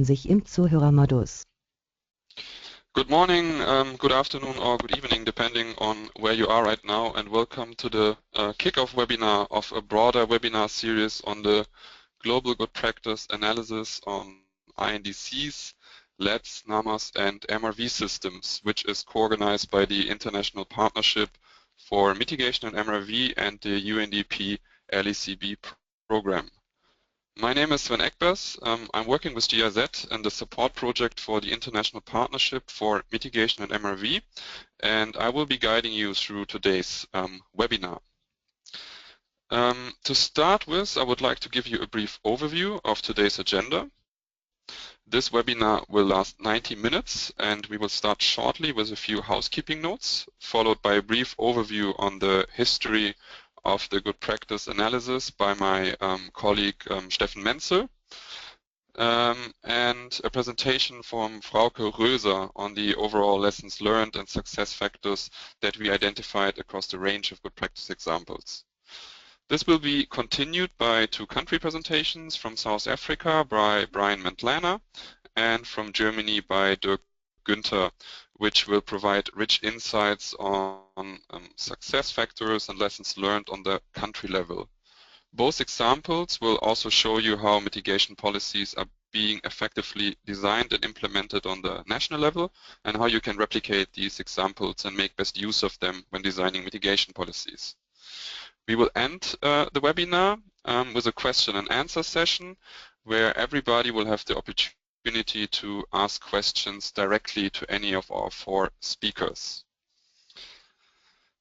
sich im Zuhörermodus. Good morning, good afternoon or good evening depending on where you are right now, and welcome to the kickoff webinar of a broader webinar series on the Global Good Practice Analysis on INDCs, LEDS, NAMAs and MRV systems, which is co-organized by the International Partnership for Mitigation and MRV and the UNDP LECB program. My name is Sven Egbers. I'm working with GIZ and the support project for the International Partnership for Mitigation and MRV, and I will be guiding you through today's webinar. To start with, I would like to give you a brief overview of today's agenda. This webinar will last 90 minutes, and we will start shortly with a few housekeeping notes, followed by a brief overview on the history of the good practice analysis by my colleague Steffen Menzel, and a presentation from Frauke Roeser on the overall lessons learned and success factors that we identified across the range of good practice examples. This will be continued by two country presentations from South Africa by Brian Mentlana and from Germany by Dirk Günther, which will provide rich insights on success factors and lessons learned on the country level. Both examples will also show you how mitigation policies are being effectively designed and implemented on the national level, and how you can replicate these examples and make best use of them when designing mitigation policies. We will end the webinar with a question and answer session where everybody will have the opportunity to ask questions directly to any of our four speakers.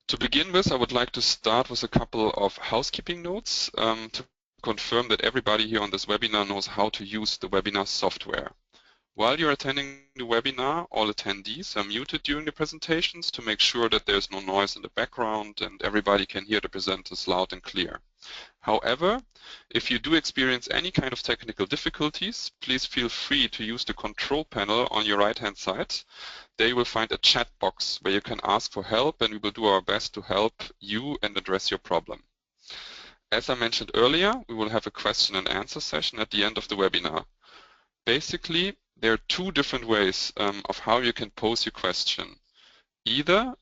To begin with, I would like to start with a couple of housekeeping notes to confirm that everybody here on this webinar knows how to use the webinar software. While you're attending the webinar, all attendees are muted during the presentations to make sure that there's no noise in the background and everybody can hear the presenters loud and clear. However, if you do experience any kind of technical difficulties, please feel free to use the control panel on your right-hand side. There you will find a chat box where you can ask for help, and we will do our best to help you and address your problem. As I mentioned earlier, we will have a question and answer session at the end of the webinar. Basically, there are two different ways of how you can pose your question. Either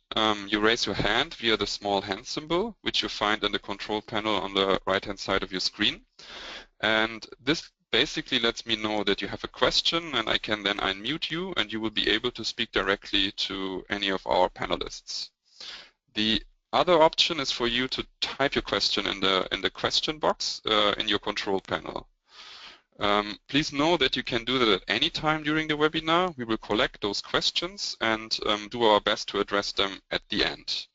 you raise your hand via the small hand symbol, which you find in the control panel on the right-hand side of your screen. And this basically lets me know that you have a question, and I can then unmute you, and you will be able to speak directly to any of our panelists. The other option is for you to type your question in the question box in your control panel. Please know that you can do that at any time during the webinar. We will collect those questions and do our best to address them at the end.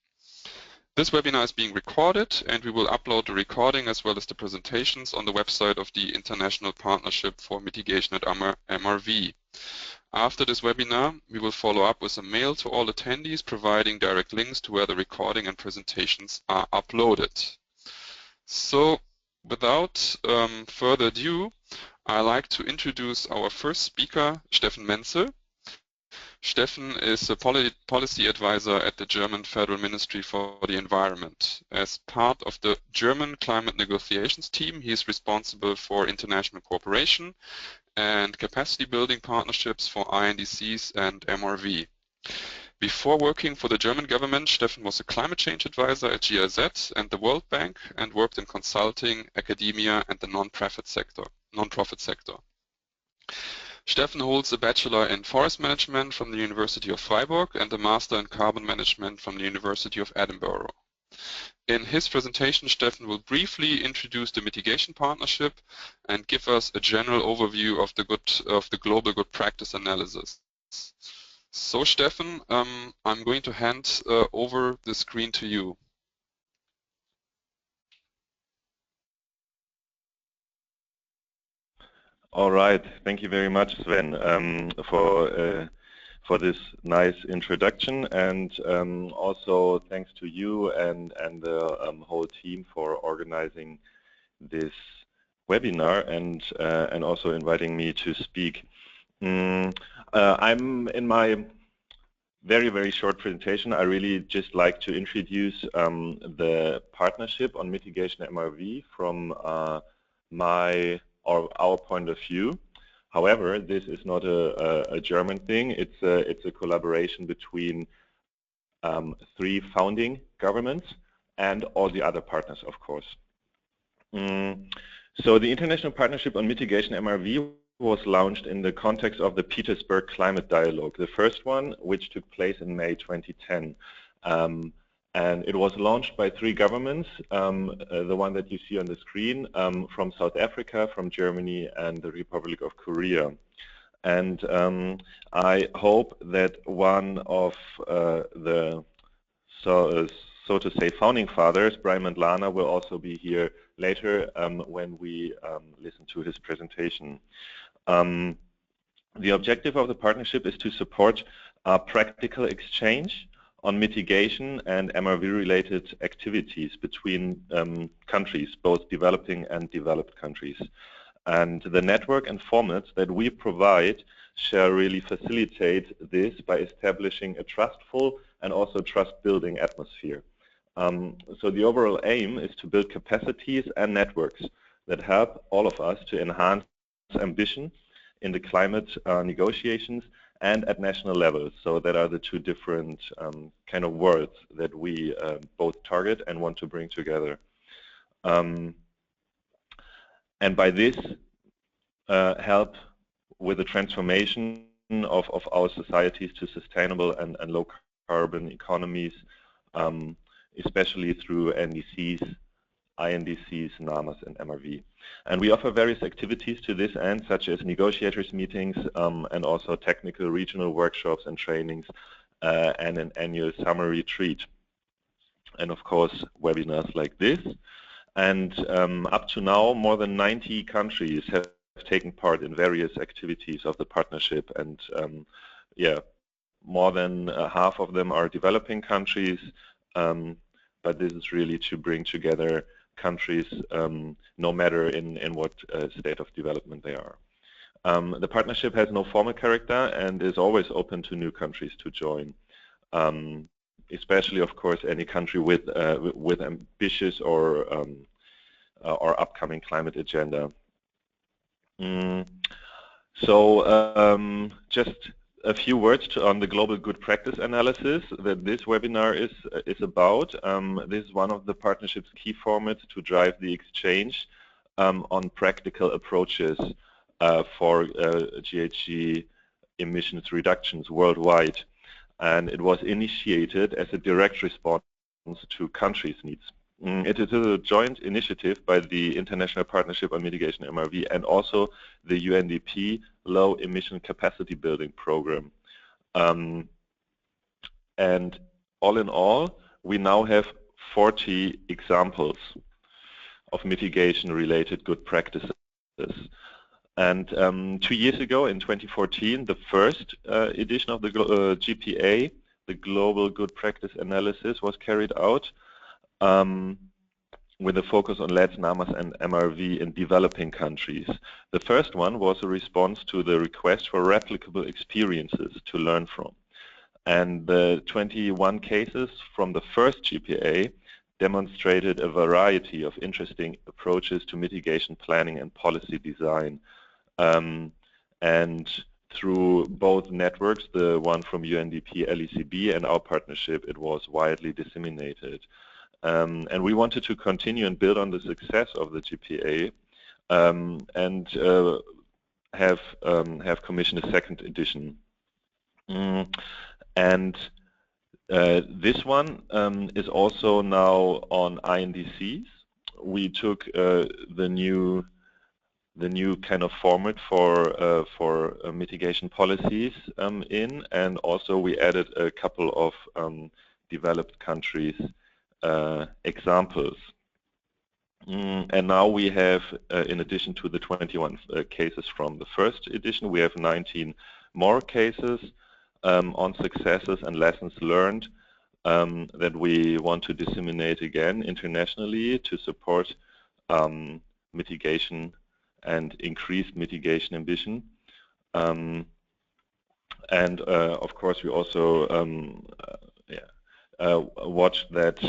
This webinar is being recorded, and we will upload the recording as well as the presentations on the website of the International Partnership for Mitigation and MRV. After this webinar, we will follow up with a mail to all attendees providing direct links to where the recording and presentations are uploaded. So, without further ado, I'd like to introduce our first speaker, Steffen Menzel. Steffen is a policy advisor at the German Federal Ministry for the Environment. As part of the German climate negotiations team, he is responsible for international cooperation and capacity building partnerships for INDCs and MRV. Before working for the German government, Steffen was a climate change advisor at GIZ and the World Bank, and worked in consulting, academia and the non-profit sector. Steffen holds a bachelor in forest management from the University of Freiburg and a master in carbon management from the University of Edinburgh. In his presentation, Steffen will briefly introduce the mitigation partnership and give us a general overview of the global good practice analysis. So, Steffen, I'm going to hand over the screen to you. All right, thank you very much, Sven, for this nice introduction, and also thanks to you and the whole team for organizing this webinar and also inviting me to speak. I'm in my very short presentation. I really just like to introduce the partnership on mitigation MRV from our point of view, However, this is not a German thing. It's a collaboration between 3 founding governments and all the other partners, of course. So the International Partnership on Mitigation MRV was launched in the context of the Petersburg Climate Dialogue, the first one, which took place in May 2010. And it was launched by 3 governments, the one that you see on the screen, from South Africa, from Germany, and the Republic of Korea. And I hope that one of the, so to say, founding fathers, Brian Mandlana, will also be here later when we listen to his presentation. The objective of the partnership is to support a practical exchange on mitigation and MRV-related activities between countries, both developing and developed countries. And the network and formats that we provide shall really facilitate this by establishing a trustful and also trust-building atmosphere. So the overall aim is to build capacities and networks that help all of us to enhance ambition in the climate negotiations and at national levels. So that are the 2 different kind of worlds that we both target and want to bring together. And by this, help with the transformation of our societies to sustainable and low carbon economies, especially through NDCs, INDCs, NAMAs, and MRV. And we offer various activities to this end, such as negotiators meetings and also technical regional workshops and trainings and an annual summer retreat. And of course, webinars like this. And up to now, more than 90 countries have taken part in various activities of the partnership. And yeah, more than half of them are developing countries. But this is really to bring together countries, no matter in what state of development they are. The partnership has no formal character and is always open to new countries to join, especially, of course, any country with ambitious or upcoming climate agenda. So just a few words on the global good practice analysis that this webinar is about. This is one of the partnership's key formats to drive the exchange on practical approaches for GHG emissions reductions worldwide. And it was initiated as a direct response to countries' needs. It is a joint initiative by the International Partnership on Mitigation MRV and also the UNDP Low Emission Capacity Building Program. And all in all, we now have 40 examples of mitigation-related good practices. And 2 years ago, in 2014, the first edition of the GPA, the Global Good Practice Analysis, was carried out. With a focus on LEDS, NAMAs, and MRV in developing countries. The first one was a response to the request for replicable experiences to learn from. And the 21 cases from the first GPA demonstrated a variety of interesting approaches to mitigation planning and policy design. And through both networks, the one from UNDP, LECB, and our partnership, it was widely disseminated. And we wanted to continue and build on the success of the GPA and have commissioned a second edition. And this one is also now on INDCs. We took the new kind of format for mitigation policies in, and also we added a couple of developed countries examples. And now we have, in addition to the 21 cases from the first edition, we have 19 more cases on successes and lessons learned that we want to disseminate again internationally to support mitigation and increased mitigation ambition. And of course, we also watch that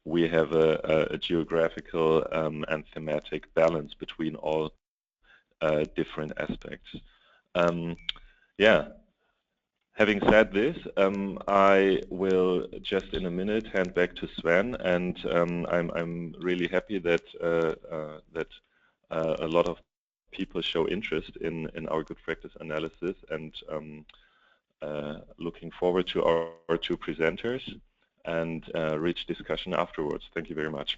we have a geographical and thematic balance between all different aspects. Yeah. Having said this, I will just in a minute hand back to Sven, and I'm really happy that a lot of people show interest in our good practice analysis, and looking forward to our two presenters and rich discussion afterwards. Thank you very much.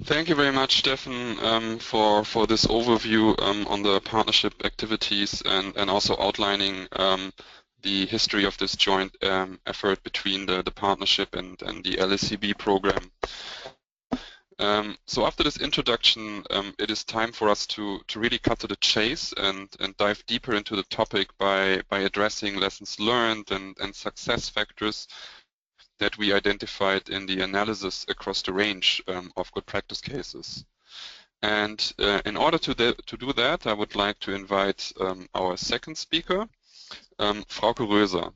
Thank you very much, Stefan, for this overview on the partnership activities and also outlining the history of this joint effort between the partnership and the LSCB program. So after this introduction, it is time for us to really cut to the chase and dive deeper into the topic by addressing lessons learned and success factors that we identified in the analysis across the range of good practice cases. And in order to do that, I would like to invite our second speaker, Frauke Roeser.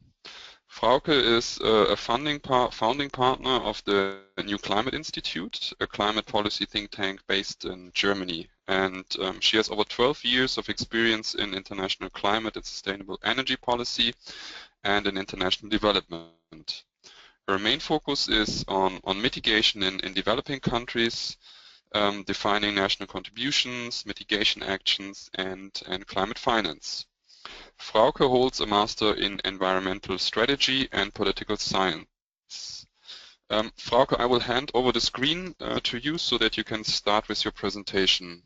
Frauke is a founding partner of the New Climate Institute, a climate policy think tank based in Germany. And she has over 12 years of experience in international climate and sustainable energy policy and in international development. Her main focus is on mitigation in developing countries, defining national contributions, mitigation actions, and climate finance. Frauke holds a master in environmental strategy and political science. Frauke, I will hand over the screen to you so that you can start with your presentation.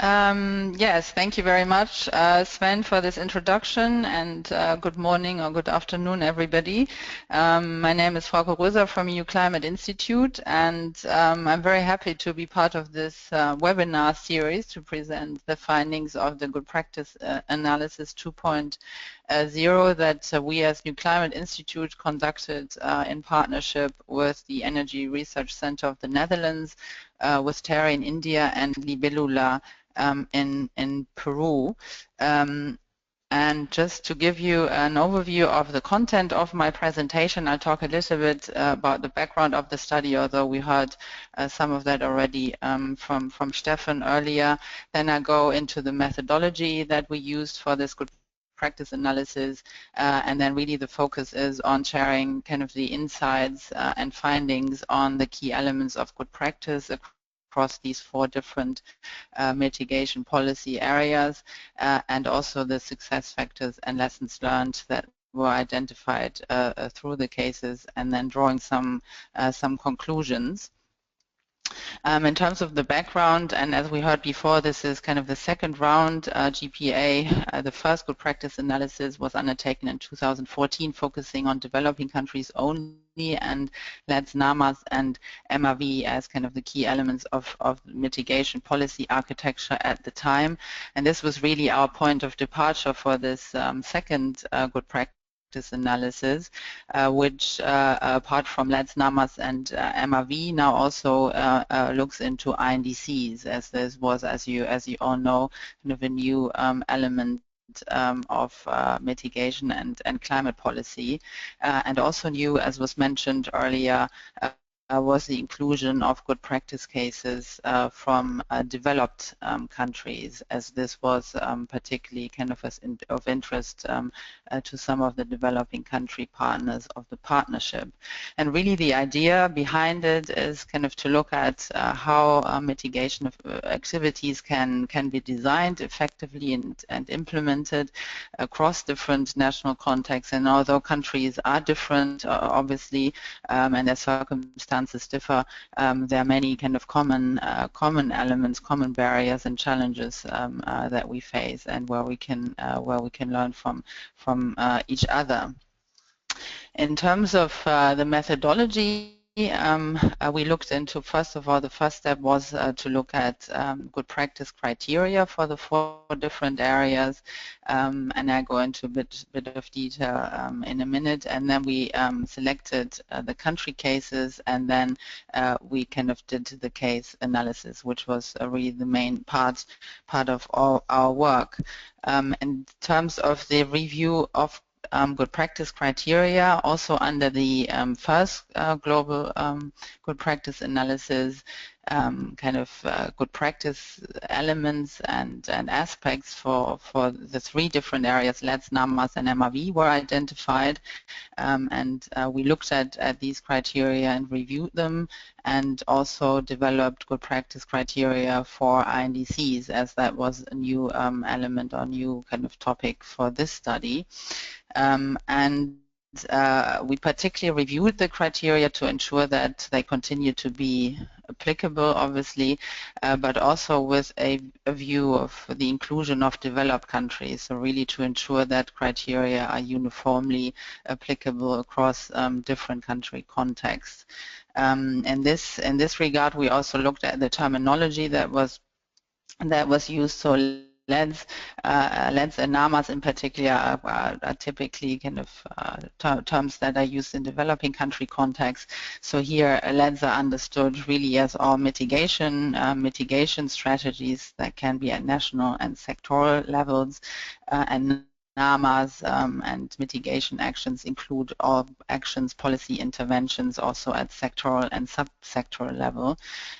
Yes, thank you very much, Sven, for this introduction, and good morning or good afternoon, everybody. My name is Frauke Roeser from EU Climate Institute, and I'm very happy to be part of this webinar series to present the findings of the Good Practice Analysis 2.0 that we as New Climate Institute conducted in partnership with the Energy Research Center of the Netherlands, with TERI in India and Libellula in Peru. And just to give you an overview of the content of my presentation, I'll talk a little bit about the background of the study, although we heard some of that already from Stefan earlier. Then I go into the methodology that we used for this good practice analysis, and then really the focus is on sharing kind of the insights and findings on the key elements of good practice across these 4 different mitigation policy areas, and also the success factors and lessons learned that were identified through the cases, and then drawing some conclusions. In terms of the background, and as we heard before, this is kind of the second round GPA. The first good practice analysis was undertaken in 2014, focusing on developing countries only, and LEDS, NAMAs, and MRV as kind of the key elements of mitigation policy architecture at the time. And this was really our point of departure for this second good practice analysis, which apart from LEDS, NAMAs, and MRV, now also looks into INDCs, as this was, as you all know, kind of a new element of mitigation and climate policy, and also new, as was mentioned earlier, was the inclusion of good practice cases from developed countries, as this was particularly kind of interest to some of the developing country partners of the partnership. And really the idea behind it is kind of to look at how mitigation of activities can be designed effectively and implemented across different national contexts. And although countries are different, obviously, and their circumstances differ, there are many kind of common elements, common barriers and challenges that we face, and where we can learn from each other. In terms of the methodology, we looked into, first of all, the first step was to look at good practice criteria for the 4 different areas, and I go into a bit of detail in a minute. And then we selected the country cases, and then we kind of did the case analysis, which was really the main part of all our work. In terms of the review of good practice criteria, also under the first global good practice analysis, kind of good practice elements and aspects for the 3 different areas, LEDS, NAMAs, and MRV, were identified. And we looked at these criteria and reviewed them, and also developed good practice criteria for INDCs, as that was a new element or new kind of topic for this study. We particularly reviewed the criteria to ensure that they continue to be applicable, obviously, but also with a view of the inclusion of developed countries, so really to ensure that criteria are uniformly applicable across different country contexts. In this regard, we also looked at the terminology that was used. So LEDS and NAMAs in particular are typically kind of terms that are used in developing country contexts. So here LEDS are understood really as all mitigation strategies that can be at national and sectoral levels, and NAMAs and mitigation actions include all actions, policy interventions, also at sectoral and sub-sectoral level.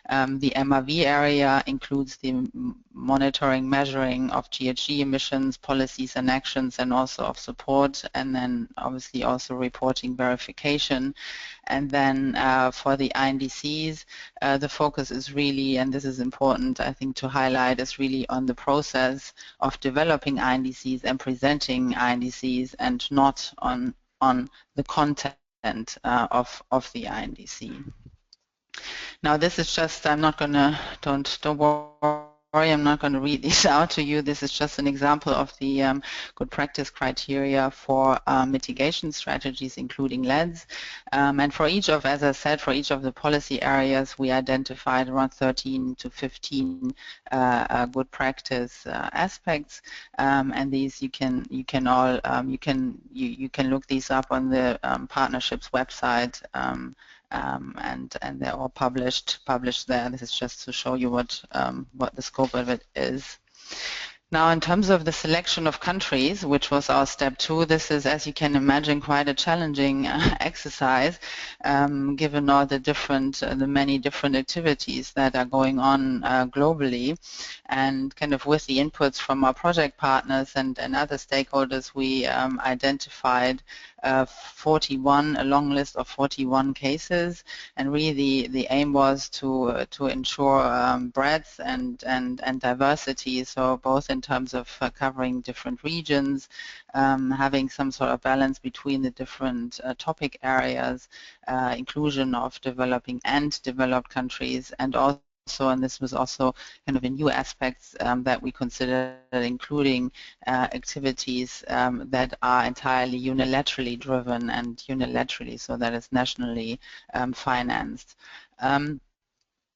The MRV area includes the monitoring, measuring of GHG emissions, policies and actions, and also of support, and then obviously also reporting verification. And then for the INDCs, the focus is really, and this is important I think to highlight, is really on the process of developing INDCs and presenting INDCs, and not on the content of the INDC. Now this is just, I'm not gonna, don't worry, I'm not going to read these out to you. This is just an example of the good practice criteria for mitigation strategies, including LEDS. And for each of, as I said, for each of the policy areas, we identified around 13 to 15 good practice aspects. And these you can look these up on the partnerships website. And they're all published there. This is just to show you what the scope of it is. Now, in terms of the selection of countries, which was our step 2, this is, as you can imagine, quite a challenging exercise, given all the many different activities that are going on globally, and kind of with the inputs from our project partners and other stakeholders, we identified a long list of 41 cases, and really the aim was to ensure breadth and diversity, so both in terms of covering different regions, having some sort of balance between the different topic areas, inclusion of developing and developed countries, and also, and this was also kind of a new aspects that we considered, including activities that are entirely unilaterally driven and unilaterally, so that is nationally financed.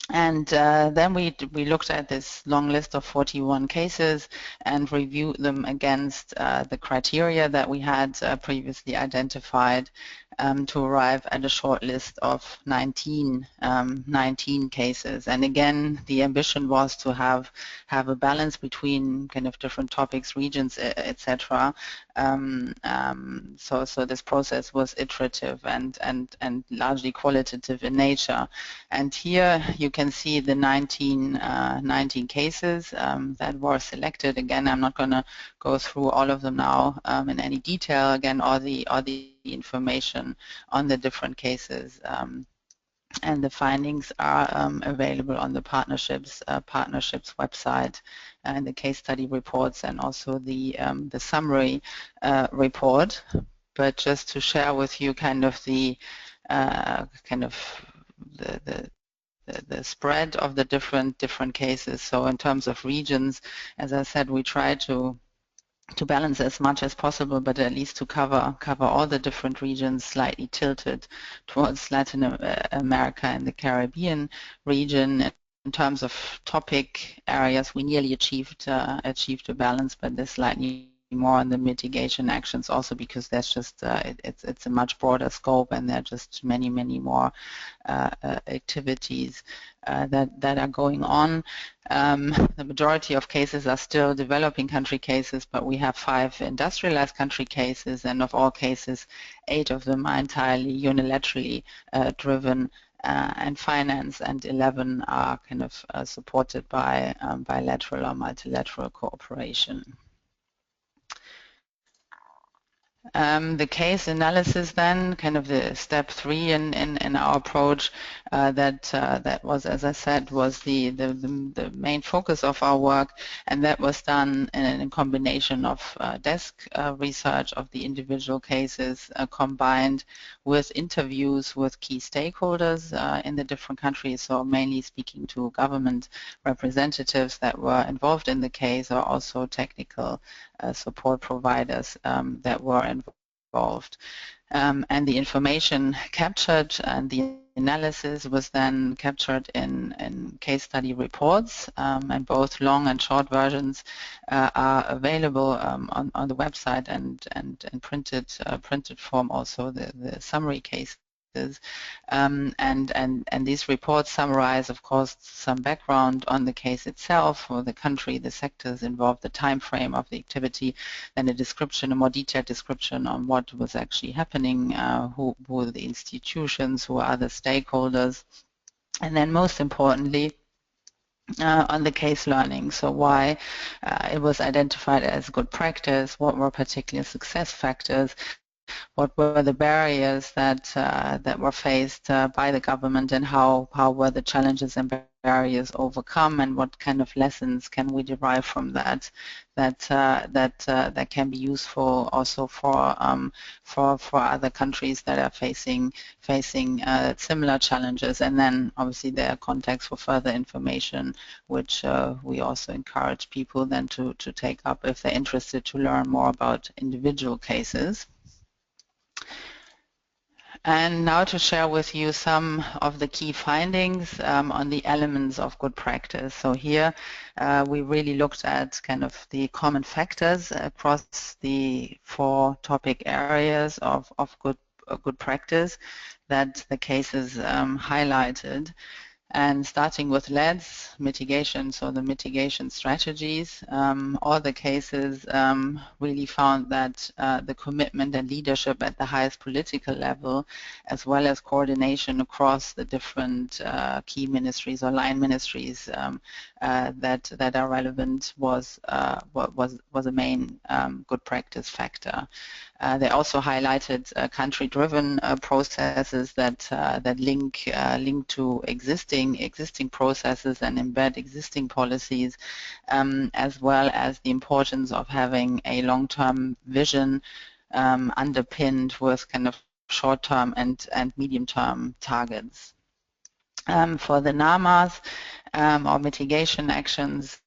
And then we looked at this long list of 41 cases and reviewed them against the criteria that we had previously identified to arrive at a short list of 19 cases. And again, the ambition was to have a balance between kind of different topics, regions, etc. So this process was iterative and largely qualitative in nature. And here you can see the 19 cases that were selected. Again, I'm not going to go through all of them now in any detail. Again, all the information on the different cases and the findings are available on the partnerships website, and the case study reports, and also the summary report. But just to share with you kind of the spread of the different cases. So in terms of regions, as I said, we try to balance as much as possible, but at least to cover all the different regions, slightly tilted towards Latin America and the Caribbean region. In terms of topic areas, we nearly achieved a balance, but there's slightly more on the mitigation actions also because there's just it's a much broader scope and there are just many more activities that are going on. The majority of cases are still developing country cases, but we have 5 industrialized country cases, and of all cases 8 of them are entirely unilaterally driven and financed, and 11 are kind of supported by bilateral or multilateral cooperation. The case analysis then, kind of the step 3 in our approach, that was, as I said, was the main focus of our work, and that was done in combination of desk research of the individual cases combined with interviews with key stakeholders in the different countries, so mainly speaking to government representatives that were involved in the case, or also technical support providers that were involved. And the information captured and the analysis was then captured in case study reports, and both long and short versions are available on the website, and in printed form also the summary case. And these reports summarize, of course, some background on the case itself, or the country, the sectors involved, the time frame of the activity, then a description, a more detailed description on what was actually happening, who were the institutions, who are the stakeholders, and then most importantly, on the case learning, so why it was identified as good practice, what were particular success factors, what were the barriers that were faced by the government, and how were the challenges and barriers overcome, and what kind of lessons can we derive from that can be useful also for other countries that are facing similar challenges. And then obviously there are contexts for further information, which we also encourage people then to take up if they're interested to learn more about individual cases. And now to share with you some of the key findings on the elements of good practice. So here we really looked at kind of the common factors across the 4 topic areas of good practice that the cases highlighted. And starting with LEDS, mitigation, so the mitigation strategies, all the cases really found that the commitment and leadership at the highest political level, as well as coordination across the different key ministries or line ministries that are relevant was a main good practice factor. They also highlighted country-driven processes that link to existing processes and embed existing policies, as well as the importance of having a long-term vision underpinned with kind of short-term and medium-term targets. For the NAMAs or mitigation actions,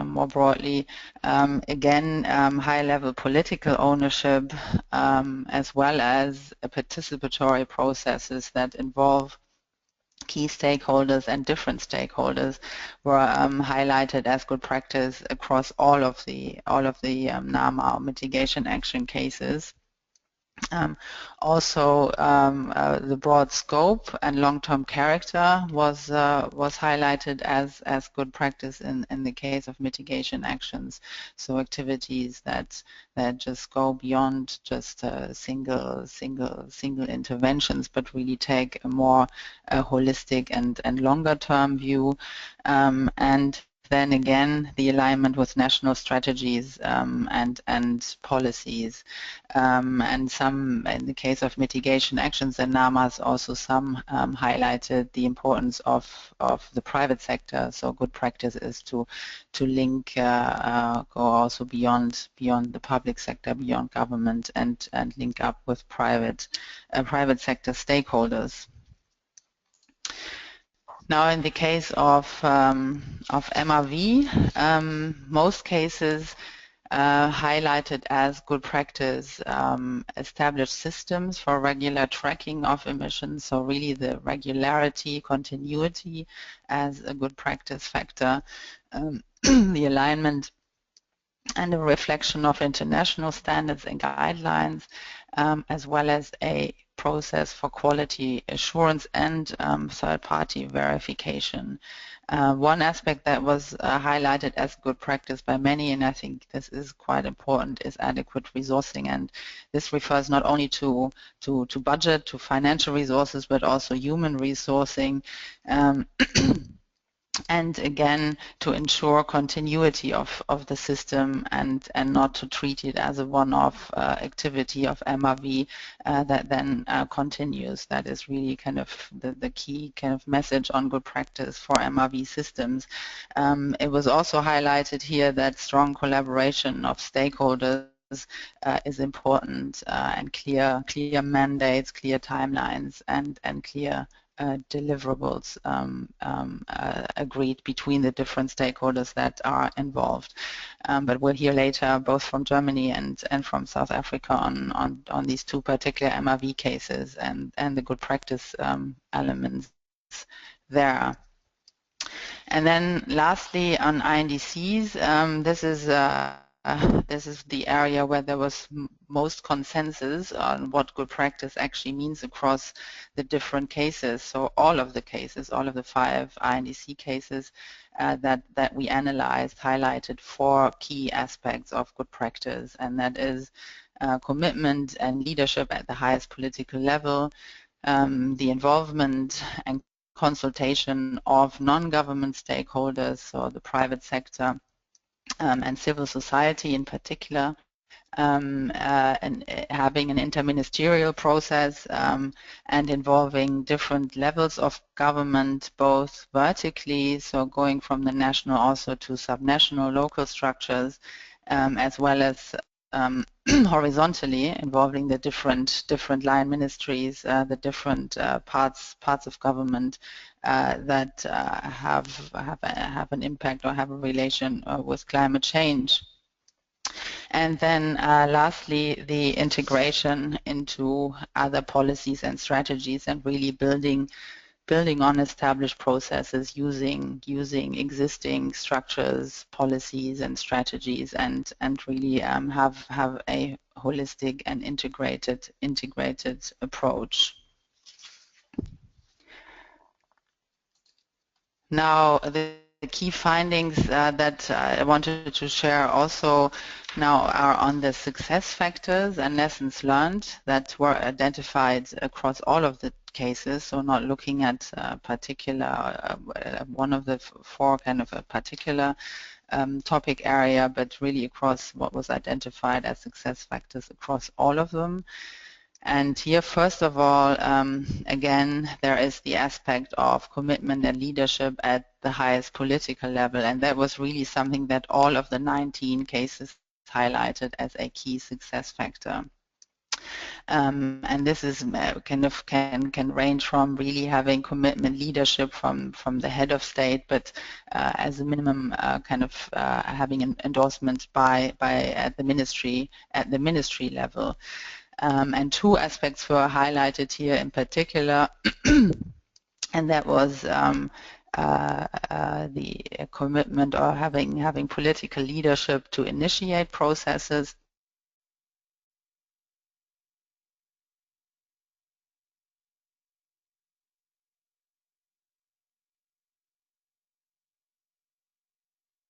more broadly, again, high-level political ownership, as well as participatory processes that involve key stakeholders and different stakeholders were highlighted as good practice across all of the NAMA or mitigation action cases. Also, the broad scope and long-term character was highlighted as good practice in the case of mitigation actions. So activities that just go beyond just single interventions, but really take a more holistic and longer-term view, and then again the alignment with national strategies and policies, and some, in the case of mitigation actions and NAMAs, also some highlighted the importance of the private sector. So good practice is to link, go also beyond the public sector, beyond government, and link up with private sector stakeholders. Now, in the case of MRV, most cases highlighted as good practice established systems for regular tracking of emissions, so really the regularity, continuity as a good practice factor, the alignment and a reflection of international standards and guidelines, as well as a process for quality assurance and third-party verification. One aspect that was highlighted as good practice by many, and I think this is quite important, is adequate resourcing. And this refers not only to budget, to financial resources, but also human resourcing. And again, to ensure continuity of the system and not to treat it as a one-off activity of MRV that then continues. That is really kind of the key kind of message on good practice for MRV systems. It was also highlighted here that strong collaboration of stakeholders is important, and clear mandates, clear timelines, and clear deliverables agreed between the different stakeholders that are involved. But we'll hear later both from Germany and from South Africa on these two particular MRV cases and the good practice elements there. And then lastly on INDCs, this is the area where there was most consensus on what good practice actually means across the different cases. So all of the cases, all of the 5 INDC cases that we analyzed highlighted 4 key aspects of good practice, and that is commitment and leadership at the highest political level, the involvement and consultation of non-government stakeholders, so the private sector, and civil society in particular, and having an interministerial process and involving different levels of government, both vertically, so going from the national also to subnational local structures, as well as horizontally involving the different line ministries, the different parts of government that have an impact or have a relation with climate change. And then lastly, the integration into other policies and strategies, and really building on established processes, using existing structures, policies, and strategies, and really have a holistic and integrated approach. Now, the key findings that I wanted to share also now are on the success factors and lessons learned that were identified across all of the cases, so not looking at particular one of the 4 kind of a particular topic area, but really across what was identified as success factors across all of them. And here, first of all, again, there is the aspect of commitment and leadership at the highest political level, and that was really something that all of the 19 cases highlighted as a key success factor. And this is kind of can range from really having commitment leadership from the head of state, but as a minimum kind of having an endorsement by at the ministry level. And 2 aspects were highlighted here in particular, and that was the commitment or having political leadership to initiate processes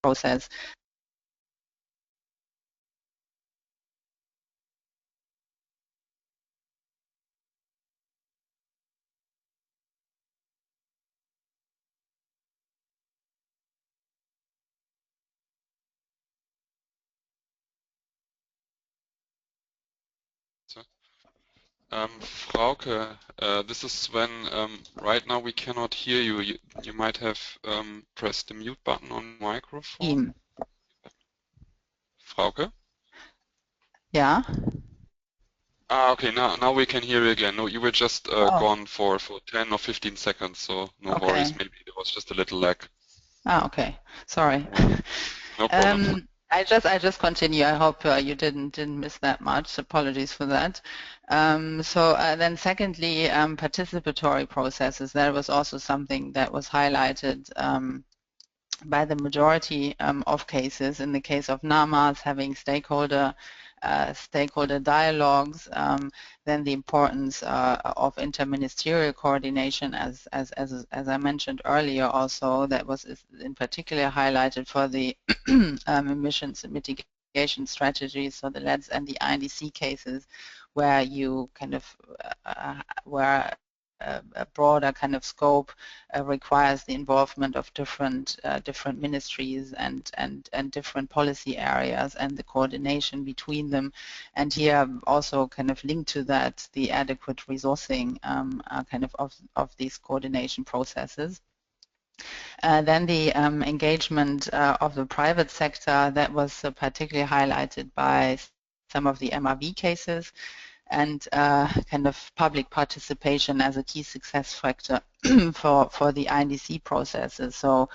process. Frauke, this is Sven. Right now we cannot hear you. You might have pressed the mute button on the microphone. Frauke? Yeah. Okay, now we can hear you again. No, you were just gone for 10 or 15 seconds, so no worries. Maybe there was just a little lag. Okay. Sorry. No problem. I just continue. I hope you didn't miss that much. Apologies for that. Then secondly, participatory processes. That was also something that was highlighted by the majority of cases. In the case of NAMAs, having stakeholder dialogues, then the importance of interministerial coordination, as I mentioned earlier, also that was in particular highlighted for the emissions mitigation strategies, so the LEDS and the INDC cases, where you kind of where a broader kind of scope requires the involvement of different ministries and different policy areas and the coordination between them. And here also kind of linked to that the adequate resourcing kind of these coordination processes. Then the engagement of the private sector, that was particularly highlighted by some of the MRV cases, and kind of public participation as a key success factor for the INDC processes. So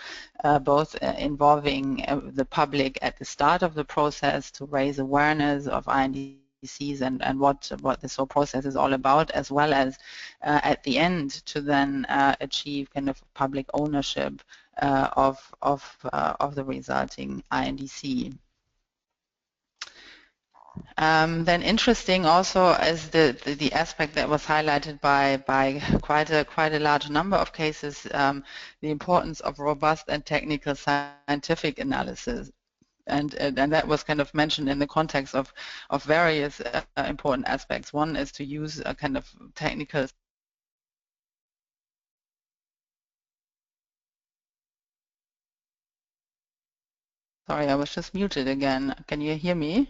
both involving the public at the start of the process to raise awareness of INDCs and what this whole process is all about, as well as at the end to then achieve kind of public ownership of the resulting INDC. Then interesting also is the aspect that was highlighted by quite a large number of cases, the importance of robust and technical scientific analysis. And that was kind of mentioned in the context of various important aspects. One is to use a kind of technical. Sorry, I was just muted again. Can you hear me?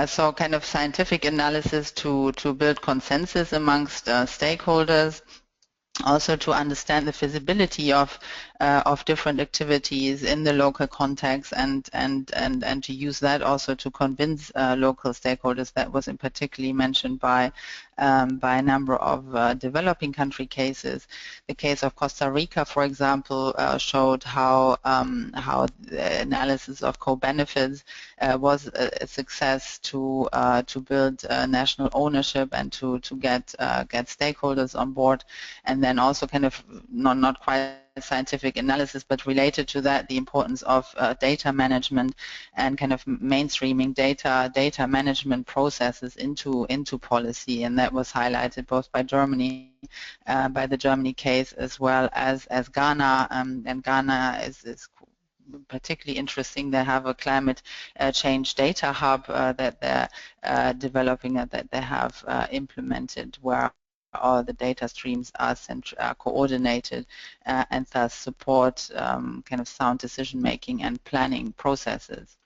So kind of scientific analysis to build consensus amongst stakeholders, also to understand the feasibility of different activities in the local context, and to use that also to convince local stakeholders. That was in particularly mentioned by a number of developing country cases. The case of Costa Rica, for example, showed how the analysis of co-benefits was a success to build national ownership and to get stakeholders on board, and then also kind of not quite scientific analysis, but related to that, the importance of data management and kind of mainstreaming data management processes into policy, and that was highlighted both by Germany, by the Germany case, as well as Ghana, and Ghana is particularly interesting. They have a climate change data hub that they're developing, that they have implemented, where all the data streams are coordinated and thus support kind of sound decision-making and planning processes.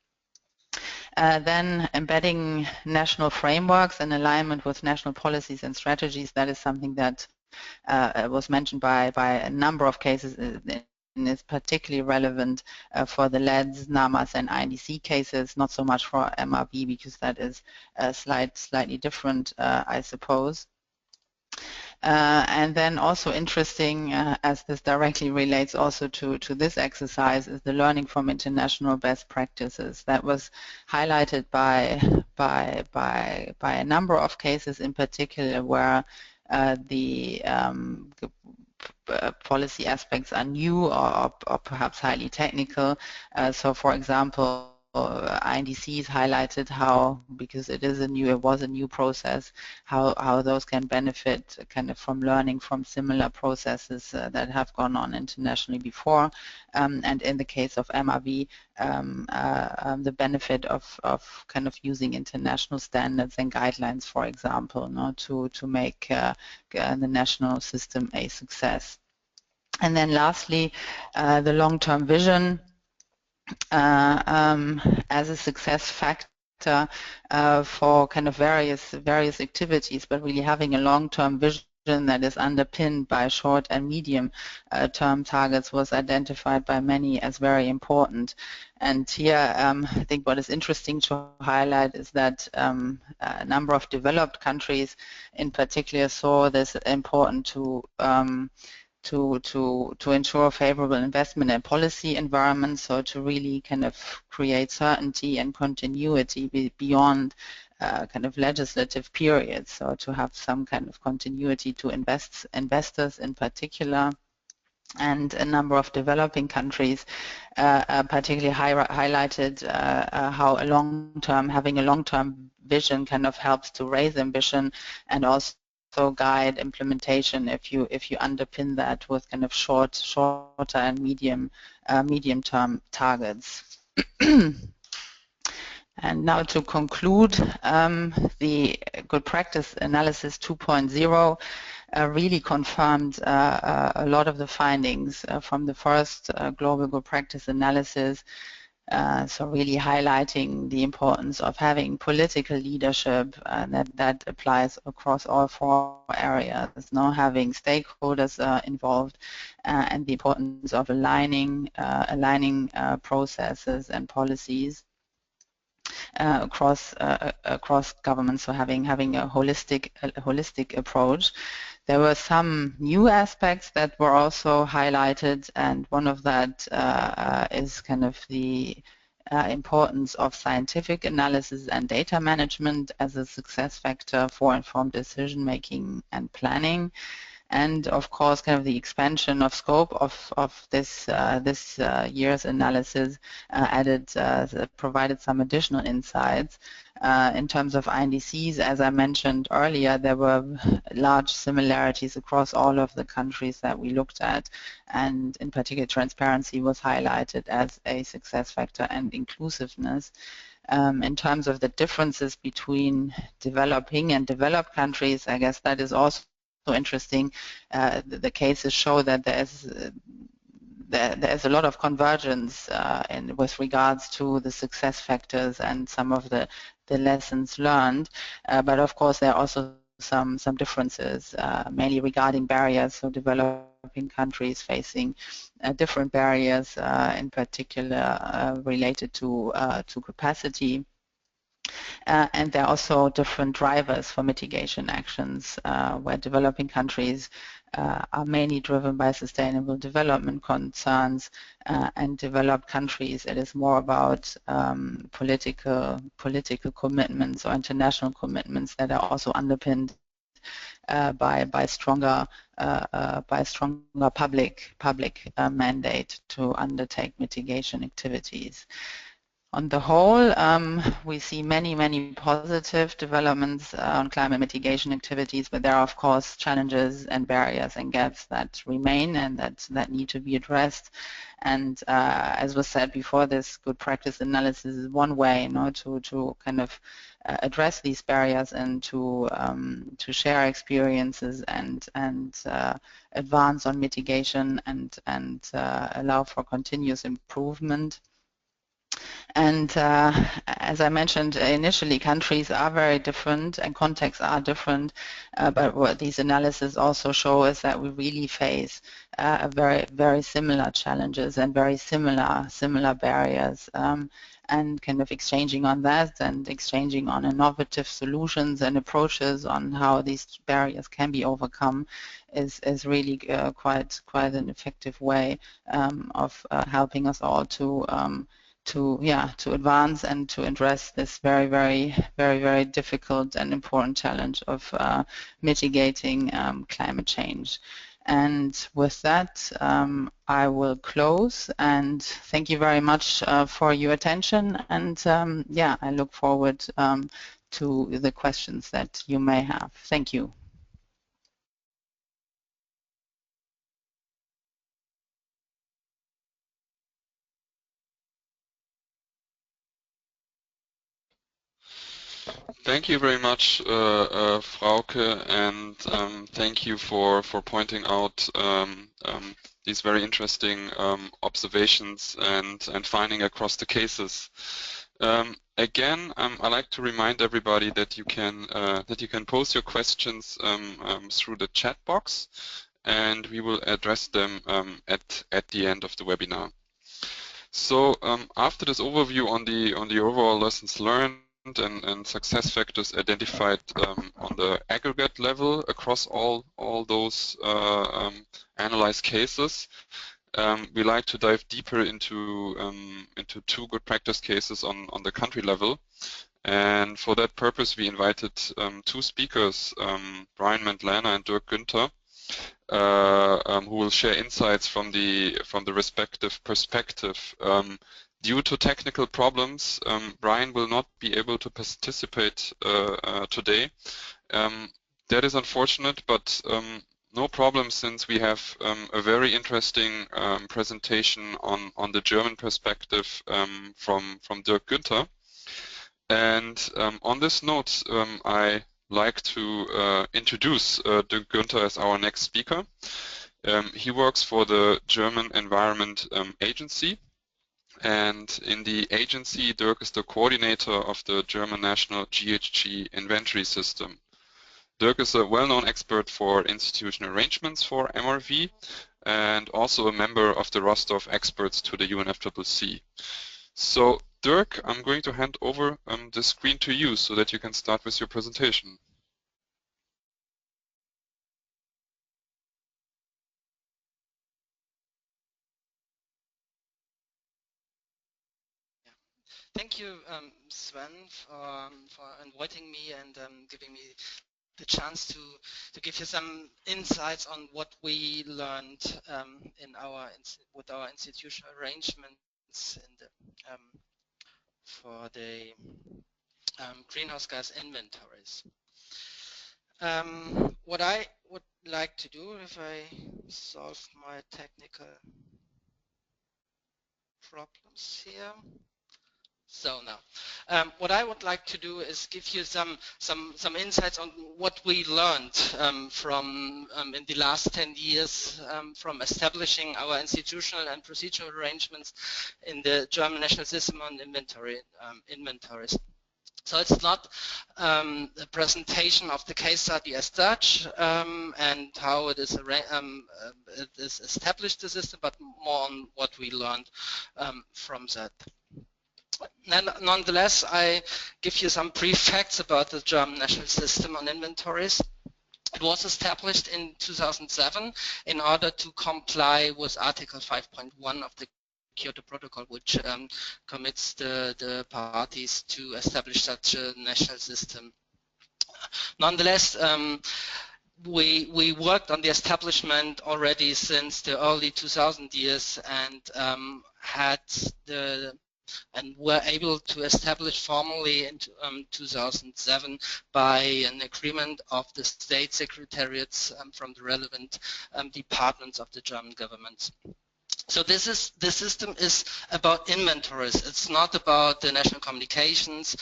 Then embedding national frameworks in alignment with national policies and strategies, that is something that was mentioned by a number of cases, and is particularly relevant for the LEDS, NAMAs, and INDC cases, not so much for MRV, because that is slightly different, I suppose. And then also interesting, as this directly relates also to this exercise, is the learning from international best practices. That was highlighted by a number of cases, in particular where the policy aspects are new or perhaps highly technical. So, for example, INDCs highlighted how, because it was a new process, how those can benefit kind of from learning from similar processes that have gone on internationally before, and in the case of MRV, the benefit of kind of using international standards and guidelines, for example, to make the national system a success. And then lastly, the long-term vision as a success factor for kind of various activities, but really having a long-term vision that is underpinned by short and medium term targets was identified by many as very important. And here I think what is interesting to highlight is that a number of developed countries in particular saw this important to to ensure favorable investment and policy environments, so to really kind of create certainty and continuity beyond kind of legislative periods, so to have some kind of continuity to investors in particular. And a number of developing countries particularly highlighted how having a long-term vision kind of helps to raise ambition and also guide implementation if you underpin that with kind of shorter and medium-term targets. And now to conclude, the Good Practice Analysis 2.0 really confirmed a lot of the findings from the first Global Good Practice Analysis, so really highlighting the importance of having political leadership that applies across all 4 areas, having stakeholders involved, and the importance of aligning processes and policies across governments, so having a holistic approach. There were some new aspects that were also highlighted, and one of that is kind of the importance of scientific analysis and data management as a success factor for informed decision making and planning. And of course, kind of the expansion of scope of this year's analysis provided some additional insights. In terms of INDCs, as I mentioned earlier, there were large similarities across all of the countries that we looked at, and in particular, transparency was highlighted as a success factor and inclusiveness. In terms of the differences between developing and developed countries, I guess that is also interesting. The cases show that there is a lot of convergence with regards to the success factors and some of the lessons learned, but of course there are also some differences, mainly regarding barriers. So developing countries facing different barriers, in particular related to capacity. And there are also different drivers for mitigation actions, where developing countries are mainly driven by sustainable development concerns, and developed countries, it is more about political commitments or international commitments that are also underpinned by stronger public mandate to undertake mitigation activities. On the whole, we see many positive developments on climate mitigation activities, but there are of course challenges and barriers and gaps that remain and that need to be addressed. And as was said before, this good practice analysis is one way, to kind of address these barriers and to share experiences and advance on mitigation and allow for continuous improvement. And as I mentioned initially, countries are very different and contexts are different, but what these analyses also show is that we really face very similar challenges and very similar barriers, and kind of exchanging on that and exchanging on innovative solutions and approaches on how these barriers can be overcome is really quite an effective way of helping us all to advance and to address this very difficult and important challenge of mitigating climate change. And with that, I will close and thank you very much for your attention. And I look forward to the questions that you may have. Thank you. Thank you very much, Frauke, and thank you for pointing out these very interesting observations and finding across the cases. Again, I'd like to remind everybody that you can post your questions through the chat box, and we will address them at the end of the webinar. So after this overview on the overall lessons learned and success factors identified on the aggregate level across all those analyzed cases. We like to dive deeper into two good practice cases on the country level. And for that purpose, we invited two speakers, Brian Mentlana and Dirk Günther, who will share insights from the respective perspective. Due to technical problems, Brian will not be able to participate today. That is unfortunate, but no problem, since we have a very interesting presentation on the German perspective from Dirk Günther. And on this note, I like to introduce Dirk Günther as our next speaker. He works for the German Environment Agency, and in the agency, Dirk is the coordinator of the German National GHG Inventory System. Dirk is a well-known expert for institutional arrangements for MRV and also a member of the roster of experts to the UNFCCC. So, Dirk, I'm going to hand over the screen to you so that you can start with your presentation. Thank you, Sven, for inviting me and giving me the chance to give you some insights on what we learned with our institutional arrangements for the greenhouse gas inventories. What I would like to do, if I solve my technical problems here. So now, what I would like to do is give you some insights on what we learned from in the last 10 years from establishing our institutional and procedural arrangements in the German national system on inventories. So it's not a presentation of the case study as such and how it is established the system, but more on what we learned from that. Nonetheless, I give you some brief facts about the German national system on inventories. It was established in 2007 in order to comply with Article 5.1 of the Kyoto Protocol, which commits the parties to establish such a national system. Nonetheless, we worked on the establishment already since the early 2000 years and were able to establish formally in 2007 by an agreement of the state secretariats from the relevant departments of the German government. So the system is about inventories. It's not about the national communications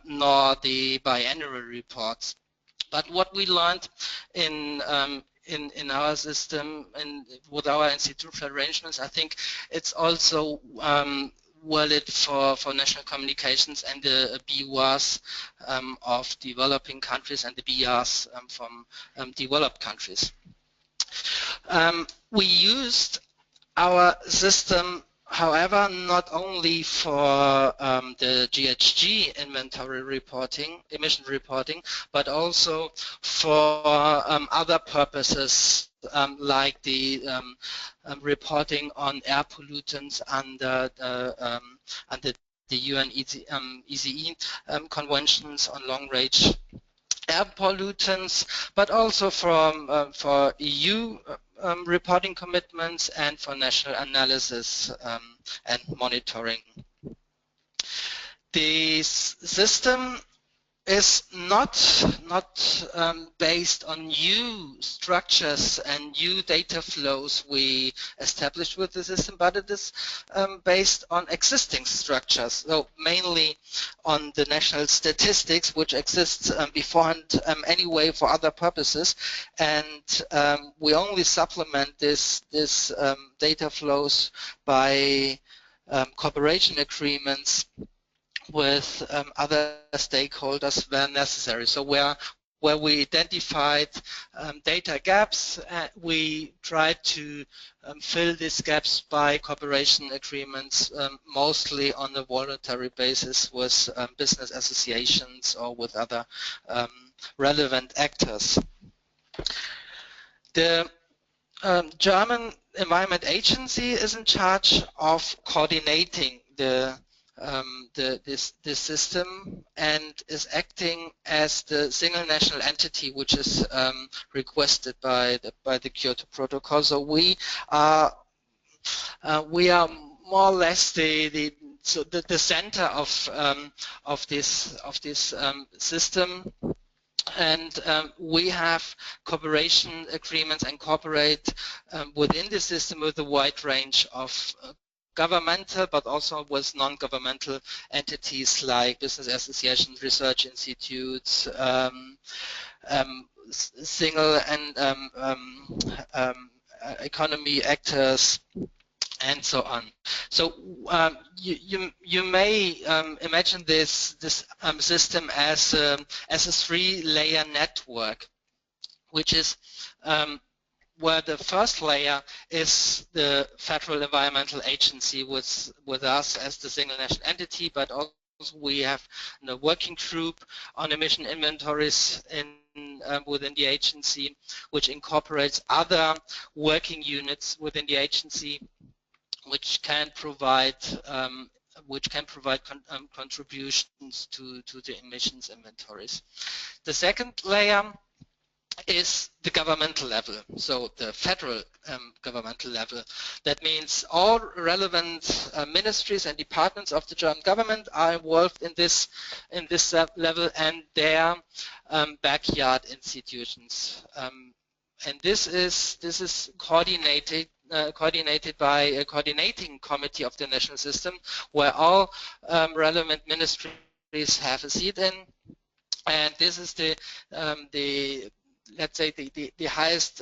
nor the biannual reports. But what we learned in our system and with our institutional arrangements, I think it's also valid for national communications and the BURs of developing countries and the BRs from developed countries. We used our system, however, not only for the GHG inventory reporting, emission reporting, but also for other purposes like the reporting on air pollutants under the UN ECE conventions on long-range air pollutants, but also for EU reporting commitments and for national analysis and monitoring. The system is not based on new structures and new data flows we established with the system, but it is based on existing structures, so mainly on the national statistics, which exists beforehand anyway for other purposes, and we only supplement this data flows by cooperation agreements with other stakeholders where necessary. So where where we identified data gaps. We tried to fill these gaps by cooperation agreements, mostly on a voluntary basis with business associations or with other relevant actors. The German Environment Agency is in charge of coordinating this system and is acting as the single national entity which is requested by the Kyoto Protocol. So we are more or less the center of this system. And we have cooperation agreements and cooperate within the system with a wide range of governmental but also with non-governmental entities like business associations, research institutes, single and economy actors, and so on. So you may imagine this system as a three-layer network, which is where the first layer is the Federal Environmental Agency with us as the single national entity, but also we have a working group on emission inventories within the agency, which incorporates other working units within the agency, which can provide contributions to the emissions inventories. The second layer is the governmental level, so the federal governmental level. That means all relevant ministries and departments of the German government are involved in this level and their backyard institutions. And this is coordinated by a coordinating committee of the national system, where all relevant ministries have a seat in, and this is the let's say the highest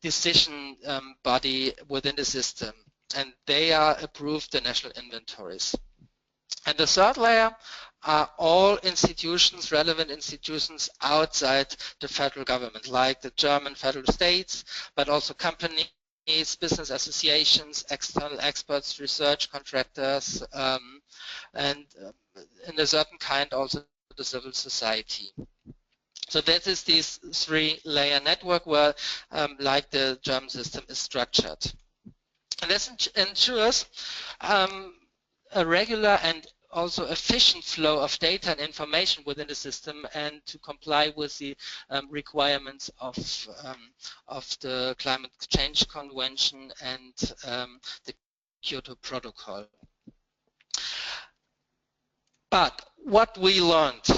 decision body within the system, and they are approved the national inventories. And the third layer are all institutions, relevant institutions outside the federal government, like the German federal states, but also companies, business associations, external experts, research contractors, and in a certain kind also the civil society. So that is this three-layer network where, like the German system, is structured. And this ensures a regular and also efficient flow of data and information within the system, and to comply with the requirements of the Climate Change Convention and the Kyoto Protocol. But what we learned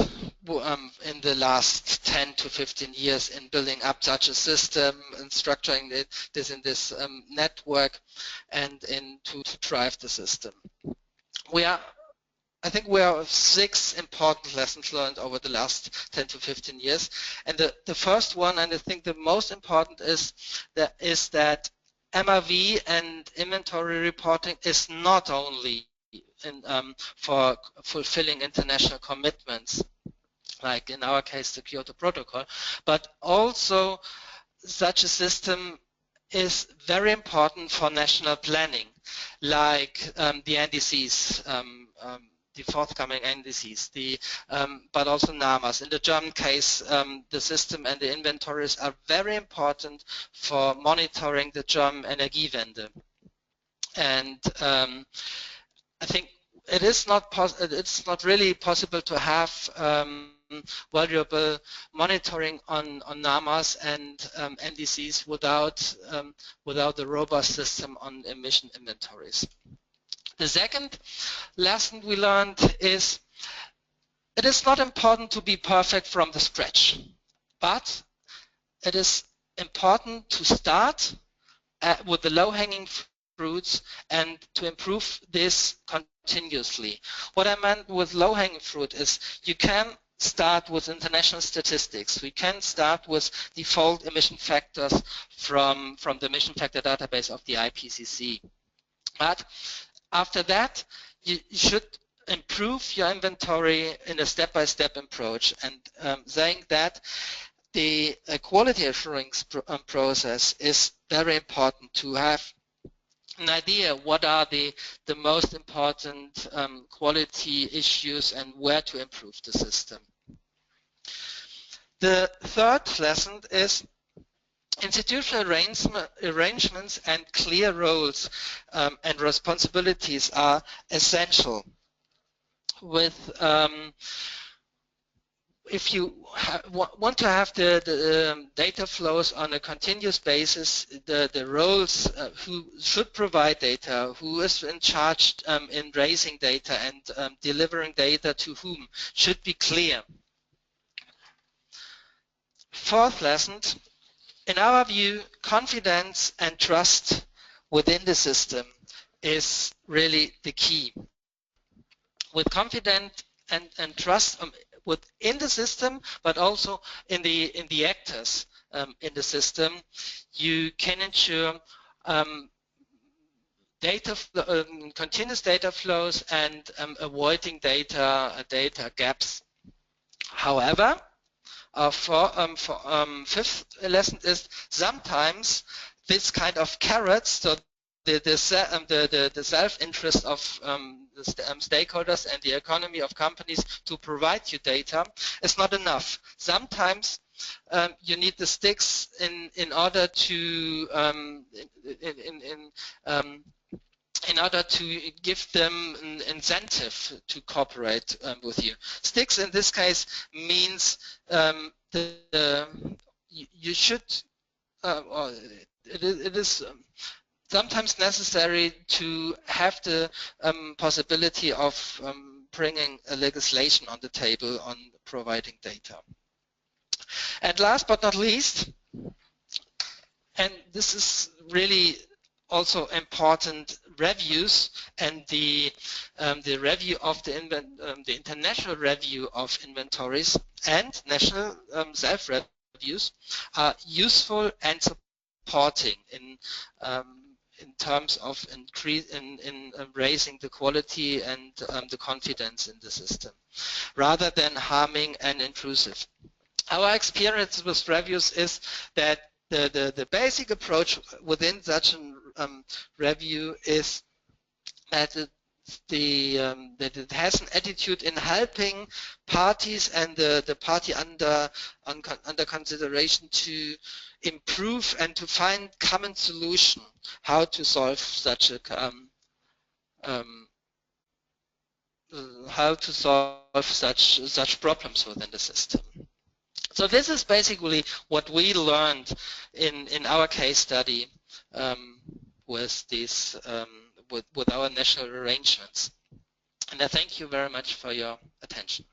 in the last 10 to 15 years in building up such a system and structuring this in this network and to drive the system. I think we have 6 important lessons learned over the last 10 to 15 years. And the first one, and I think the most important, is that MRV and inventory reporting is not only for fulfilling international commitments, like in our case the Kyoto Protocol, but also such a system is very important for national planning, like the INDCs, the forthcoming INDCs, but also NAMAs. In the German case, the system and the inventories are very important for monitoring the German Energiewende. And I think it's not really possible to have valuable monitoring on NAMAs and NDCs without a robust system on emission inventories. The second lesson we learned is it is not important to be perfect from the scratch, but it is important to start with the low-hanging fruits and to improve this continuously. What I meant with low-hanging fruit is you can start with international statistics. We can start with default emission factors from the emission factor database of the IPCC. But after that, you should improve your inventory in a step-by-step approach, and saying that the quality assurance process is very important to have an idea what are the most important quality issues and where to improve the system. The third lesson is institutional arrangements and clear roles and responsibilities are essential. With if you want to have the data flows on a continuous basis, the roles who should provide data, who is in charge in raising data and delivering data to whom should be clear. Fourth lesson, in our view, confidence and trust within the system is really the key. With confidence and trust within the system, but also in the actors in the system, you can ensure continuous data flows and avoiding data gaps. However, fifth lesson is sometimes this kind of carrots, so the self-interest of the stakeholders and the economy of companies to provide you data is not enough. Sometimes you need the sticks in order to in order to give them an incentive to cooperate with you. Sticks in this case means you should, or it is sometimes necessary to have the possibility of bringing a legislation on the table on providing data. And last but not least, and this is really also important, reviews and the review of the international review of inventories and national self-reviews are useful and supporting in terms of raising the quality and the confidence in the system, rather than harming and intrusive. Our experience with reviews is that the basic approach within such a review is that it has an attitude in helping parties and the party under consideration to improve and to find common solution how to solve such a such problems within the system. So this is basically what we learned in our case study with these with our national arrangements. And I thank you very much for your attention.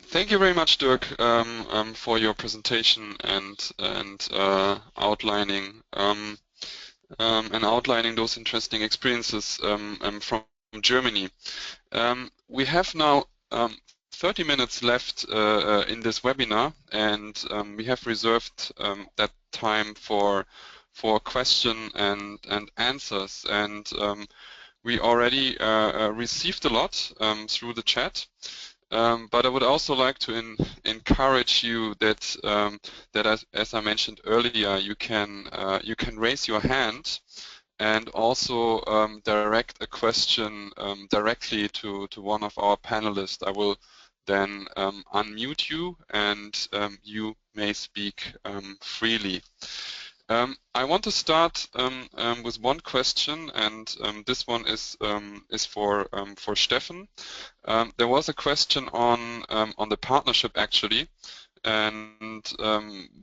Thank you very much, Dirk, for your presentation and outlining those interesting experiences from Germany. We have now 30 minutes left in this webinar, and we have reserved that time for question and answers. And we already received a lot through the chat. But I would also like to encourage you that as I mentioned earlier, you can raise your hand and also direct a question directly to one of our panelists. I will then unmute you, and you may speak freely. I want to start with one question, and this one is for Steffen. There was a question on the partnership actually, and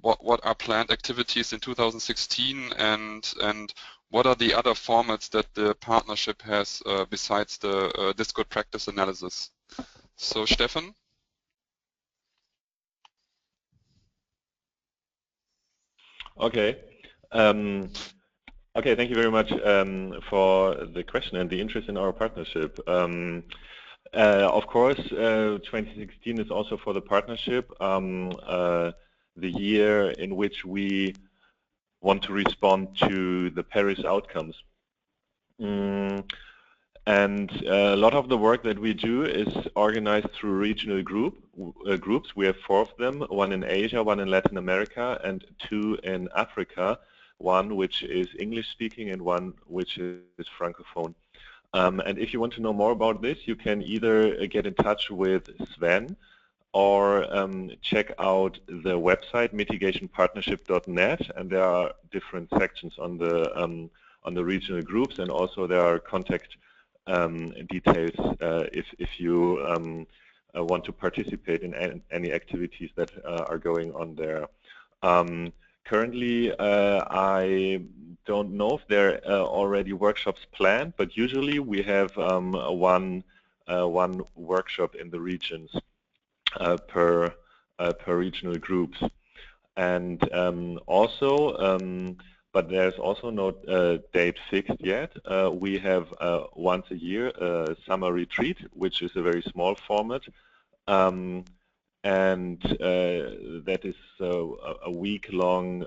what are planned activities in 2016, and what are the other formats that the partnership has besides this good practice analysis. So Steffen. Okay. Okay, thank you very much for the question and the interest in our partnership. Of course, 2016 is also for the partnership, the year in which we want to respond to the Paris outcomes. And a lot of the work that we do is organized through regional groups. We have 4 of them, 1 in Asia, 1 in Latin America, and 2 in Africa, 1 which is English speaking and 1 which is Francophone. And if you want to know more about this, you can either get in touch with Sven or check out the website mitigationpartnership.net, and there are different sections on the regional groups, and also there are contact details if you want to participate in any activities that are going on there. Currently, I don't know if there are already workshops planned, but usually we have one workshop in the regions per regional groups, and but there's also no date fixed yet. We have once a year a summer retreat, which is a very small format, and that is a week-long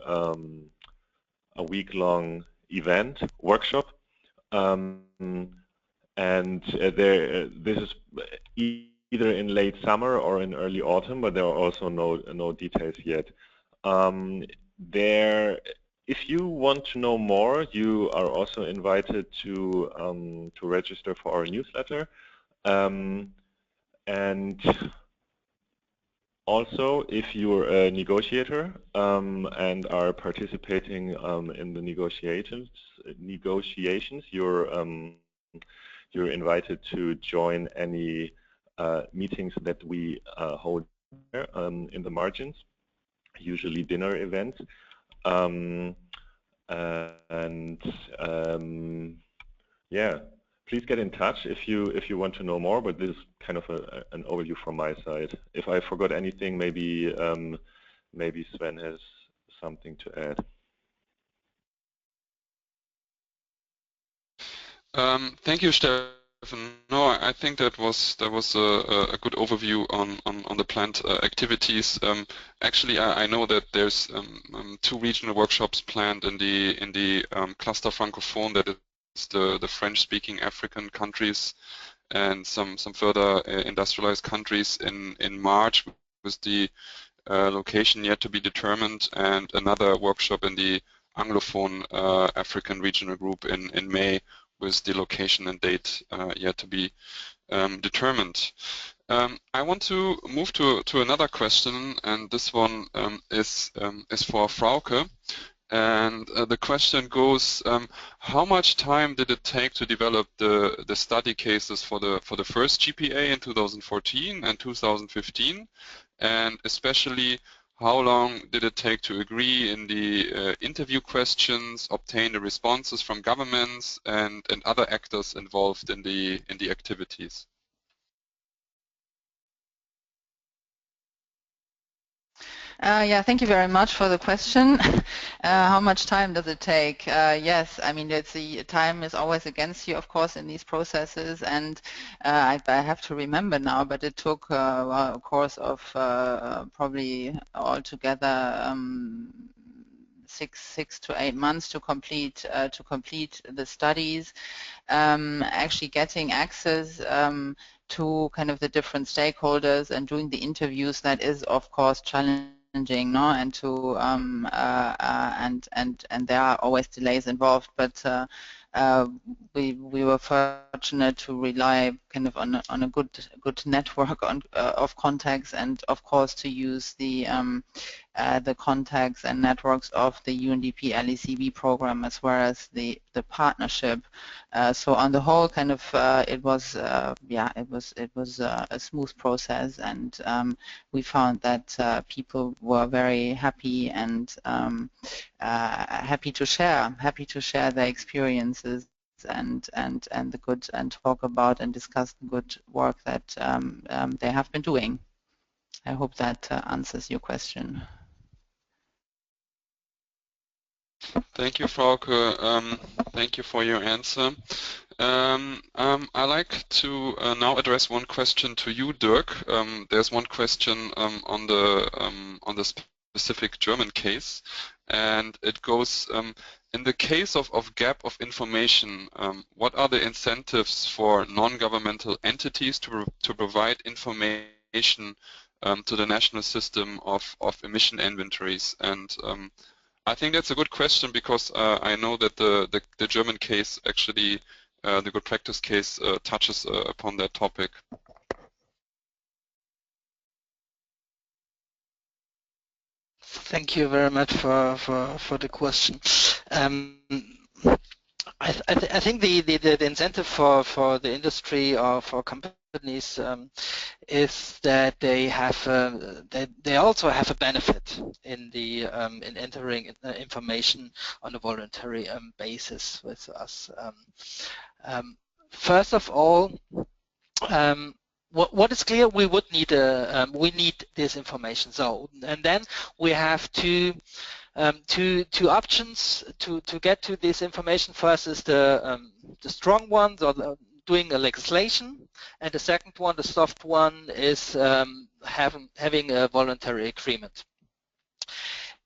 event workshop, and this is either in late summer or in early autumn, but there are also no details yet. If you want to know more, you are also invited to register for our newsletter, and also if you're a negotiator and are participating in the negotiations, you're invited to join any meetings that we hold there, in the margins, usually dinner events. Yeah, please get in touch if you want to know more, but this is kind of an overview from my side. If I forgot anything, maybe Sven has something to add. Thank you, Stefan. No, I think that was a good overview on the planned activities. Actually, I know that there's 2 regional workshops planned in the cluster Francophone, that is the French-speaking African countries, and some further industrialized countries in March, with the location yet to be determined, and another workshop in the Anglophone African regional group in May, with the location and date yet to be determined. I want to move to another question, and this one is for Frauke. And the question goes, how much time did it take to develop the study cases for the first GPA in 2014 and 2015, and especially how long did it take to agree in the interview questions, obtain the responses from governments and other actors involved in the activities? Yeah, thank you very much for the question. How much time does it take? Yes, I mean, time is always against you, of course, in these processes, and I have to remember now, but it took a course of probably altogether 6 to 8 months to complete the studies. Actually getting access to kind of the different stakeholders and doing the interviews, that is of course challenging, no? And to and there are always delays involved, but we were fortunate to rely kind of on a good network of contacts, and of course to use the contacts and networks of the UNDP LECB program, as well as the partnership. So on the whole, kind of it was yeah, it was a smooth process, and we found that people were very happy and happy to share their experiences and the good, and talk about and discuss the good work that they have been doing. I hope that answers your question. Thank you, Frauke. Thank you for your answer. I like to now address one question to you, Dirk. There's one question on the specific German case, and it goes, in the case of gap of information, what are the incentives for non-governmental entities to provide information to the national system of emission inventories? And I think that's a good question because I know that the German case actually, the good practice case, touches upon that topic. Thank you very much for the question. I think the incentive for the industry or for companies is that they have they also have a benefit in the in entering information on a voluntary basis with us. First of all, what is clear, we would need we need this information. So, and then we have two options to get to this information. First is the strong one, so doing a legislation, and the second one, the soft one, is having a voluntary agreement.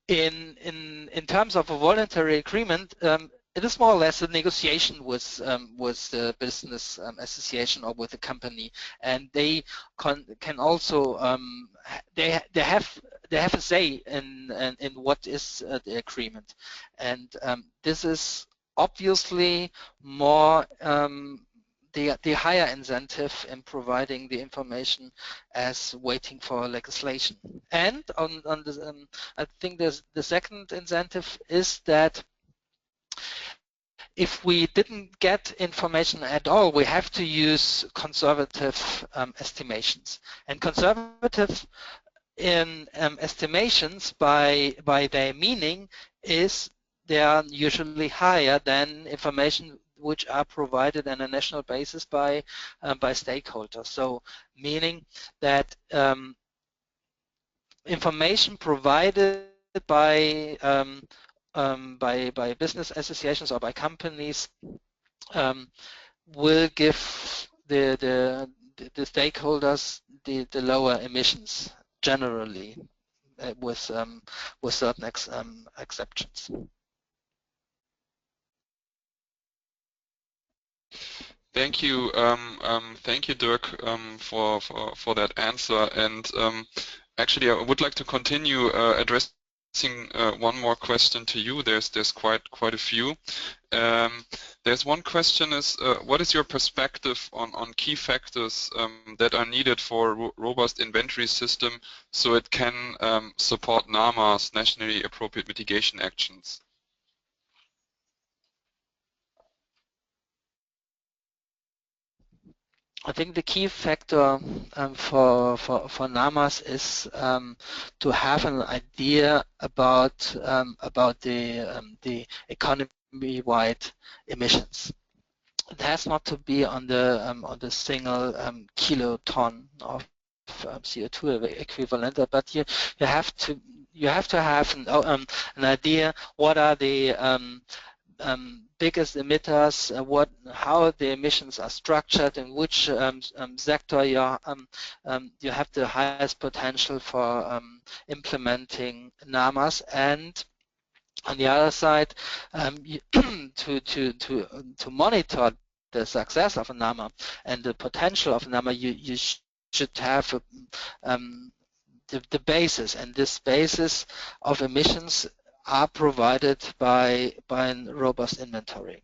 In terms of a voluntary agreement, it is more or less a negotiation with the business association or with the company, and they can also they have a say in what is the agreement, and this is obviously more the higher incentive in providing the information as waiting for legislation. And on the I think the second incentive is that if we didn't get information at all, we have to use conservative estimations. And conservative estimations, by their meaning, is they are usually higher than information which are provided on a national basis by stakeholders. So, meaning that information provided by business associations or by companies will give the stakeholders the lower emissions generally, with certain exceptions. Thank you, Dirk, for that answer. And actually, I would like to continue addressing one more question to you. There's quite a few. There's one question is, what is your perspective on key factors that are needed for a robust inventory system so it can support NAMA's nationally appropriate mitigation actions? I think the key factor for NAMAs is to have an idea about the economy-wide emissions. It has not to be on the single kiloton of CO2 equivalent, but you have to have an idea what are the biggest emitters, how the emissions are structured, in which sector you have the highest potential for implementing NAMAs, and on the other side, to monitor the success of a NAMA and the potential of a NAMA, you should have the basis, and this basis of emissions are provided by a robust inventory.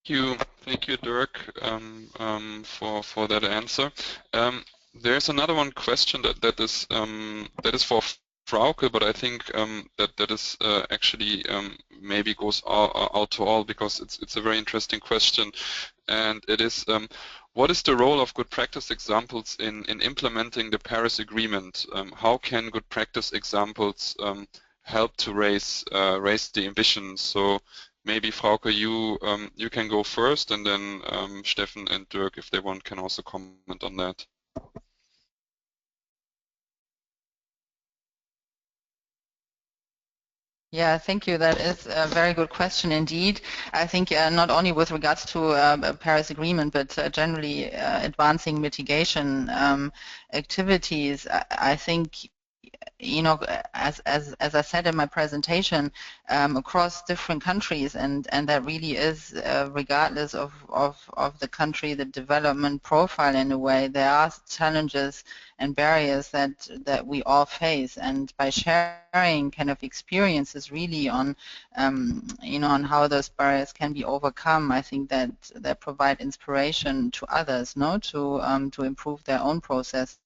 Thank you, Dirk, for that answer. There's another one question that is for Frauke, but I think that is actually maybe goes out to all, because it's a very interesting question, and it is, what is the role of good practice examples in implementing the Paris Agreement? How can good practice examples help to raise the ambitions? So maybe Frauke, you can go first, and then Steffen and Dirk, if they want, can also comment on that. Yeah, thank you. That is a very good question indeed. I think not only with regards to Paris Agreement, but generally advancing mitigation activities. I think, you know, as I said in my presentation, across different countries, and that really is regardless of the country, the development profile in a way, there are challenges and barriers that we all face, and by sharing kind of experiences really on you know, on how those barriers can be overcome, I think that provide inspiration to others, no, to improve their own process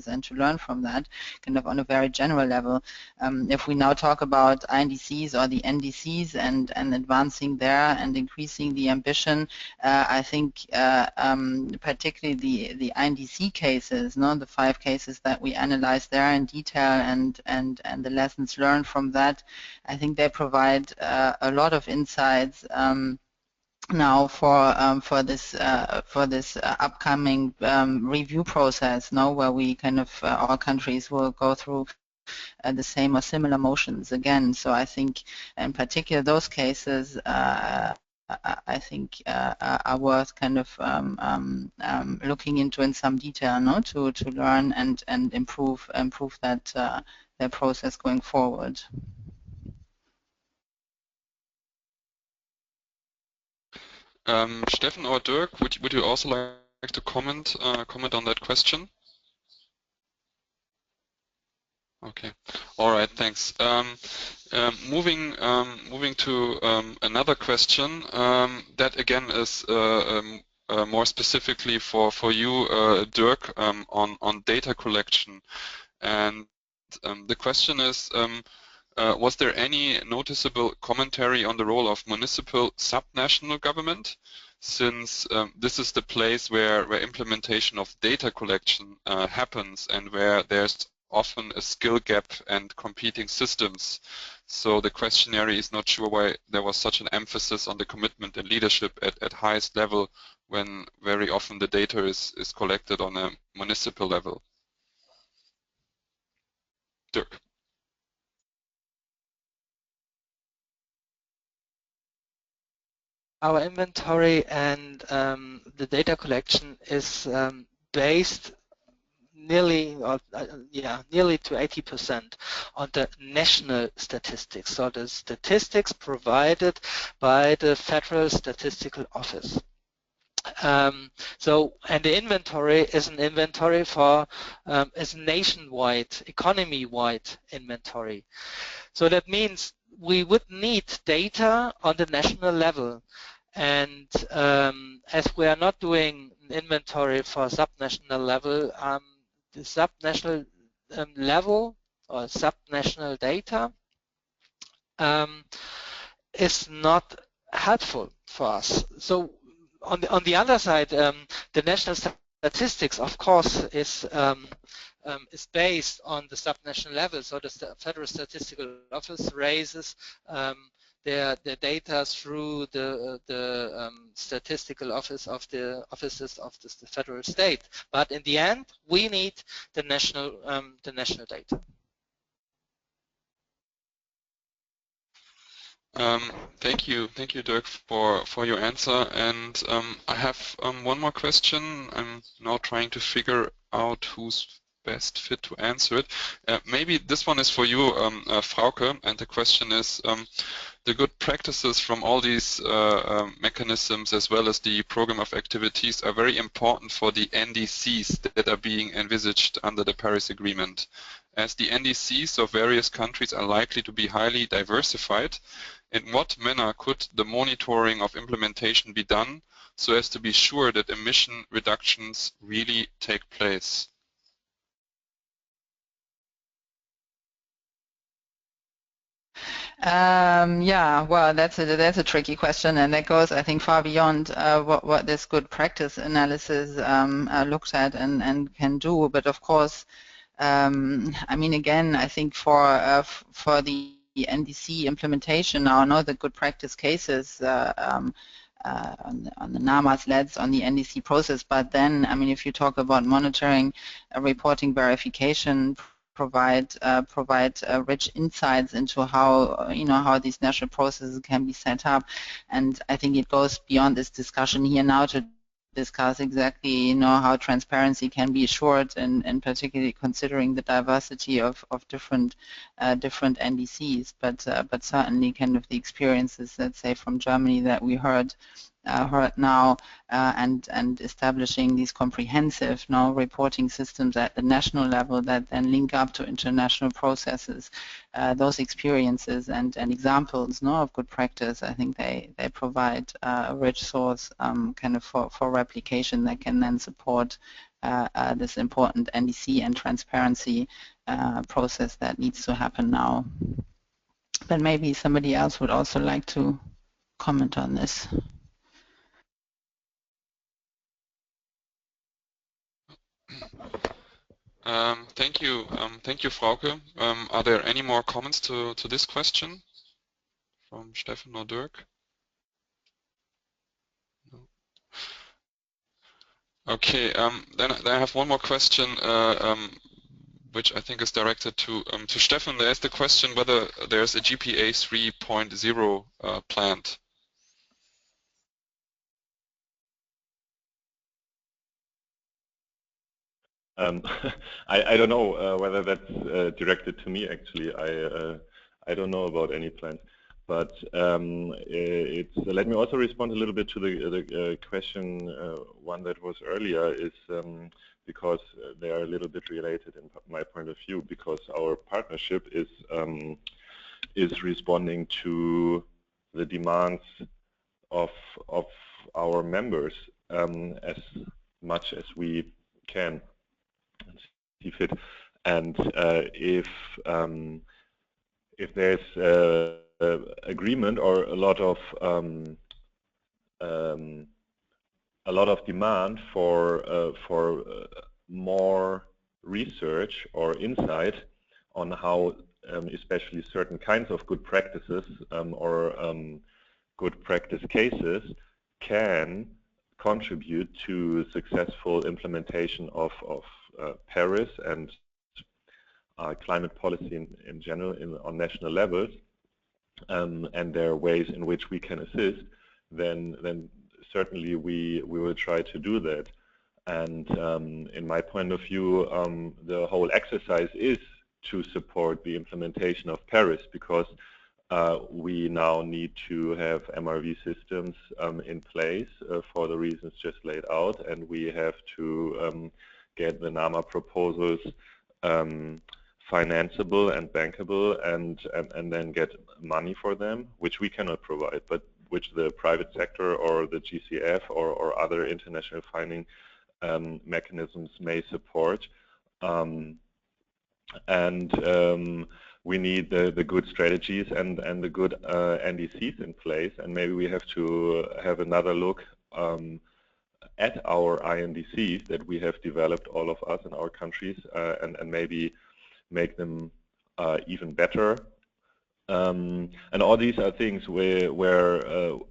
and to learn from that kind of on a very general level. If we now talk about INDCs or the NDCs and advancing there and increasing the ambition, I think particularly the INDC cases, no, the 5 cases that we analyzed there in detail and the lessons learned from that, I think they provide a lot of insights now for this upcoming review process, now where we kind of all countries will go through the same or similar motions again. So I think in particular those cases I think are worth kind of looking into in some detail, no, to learn and improve that process going forward. Steffen or Dirk, would you also like to comment on that question? Okay. All right. Thanks. Moving to another question that again is more specifically for you, Dirk, on data collection, and the question is. Was there any noticeable commentary on the role of municipal subnational government, since this is the place where implementation of data collection happens and where there's often a skill gap and competing systems? So the questionnaire is not sure why there was such an emphasis on the commitment and leadership at highest level when very often the data is collected on a municipal level. Dirk. Our inventory and the data collection is based nearly to 80% on the national statistics. So the statistics provided by the Federal Statistical Office. And the inventory is an inventory for is nationwide, economy-wide inventory. So that means we would need data on the national level, and as we are not doing an inventory for subnational level, the subnational level or subnational data is not helpful for us. So on the other side, the national statistics, of course, is based on the subnational level. So the Federal Statistical Office raises their data through the statistical office of the offices of the federal state. But in the end, we need the national data. Thank you, Dirk, for your answer. And I have one more question. I'm now trying to figure out who's best fit to answer it. Maybe this one is for you, Frauke, and the question is, the good practices from all these mechanisms as well as the program of activities are very important for the NDCs that are being envisaged under the Paris Agreement. As the NDCs of various countries are likely to be highly diversified, in what manner could the monitoring of implementation be done so as to be sure that emission reductions really take place? Yeah, well, that's a tricky question, and that goes, I think, far beyond what this good practice analysis looks at and can do. But of course, I mean, again, I think for the NDC implementation now, I know the good practice cases on the NAMAs, LEDS, on the NDC process. But then, I mean, if you talk about monitoring, reporting, verification, provide rich insights into how how these national processes can be set up. And I think it goes beyond this discussion here now to discuss exactly how transparency can be assured, and particularly considering the diversity of different NDCs. But certainly kind of the experiences, let's say, from Germany that we heard now, and establishing these comprehensive reporting systems at the national level that then link up to international processes. Those experiences and examples of good practice, I think they provide a rich source kind of for replication that can then support this important NDC and transparency process that needs to happen now. But maybe somebody else would also like to comment on this. Thank you, Frauke. Are there any more comments to this question from Stefan or Dirk? No. Okay, then I have one more question, which I think is directed to Stefan. There's the question whether there's a GPA 3.0 planned. I don't know whether that's directed to me. Actually, I don't know about any plans. But let me also respond a little bit to the question one that was earlier, is because they are a little bit related in my point of view, because our partnership is responding to the demands of our members as much as we can see fit. And if there's agreement or a lot of demand for more research or insight on how especially certain kinds of good practices or good practice cases can contribute to successful implementation of Paris and climate policy in general on national levels, and there are ways in which we can assist, then certainly we will try to do that. And in my point of view, the whole exercise is to support the implementation of Paris, because we now need to have MRV systems in place for the reasons just laid out, and we have to get the NAMA proposals financeable and bankable, and then get money for them, which we cannot provide, but which the private sector or the GCF or other international funding mechanisms may support. We need the good strategies and the good NDCs in place, and maybe we have to have another look at our INDCs that we have developed, all of us in our countries, and maybe make them even better. And all these are things where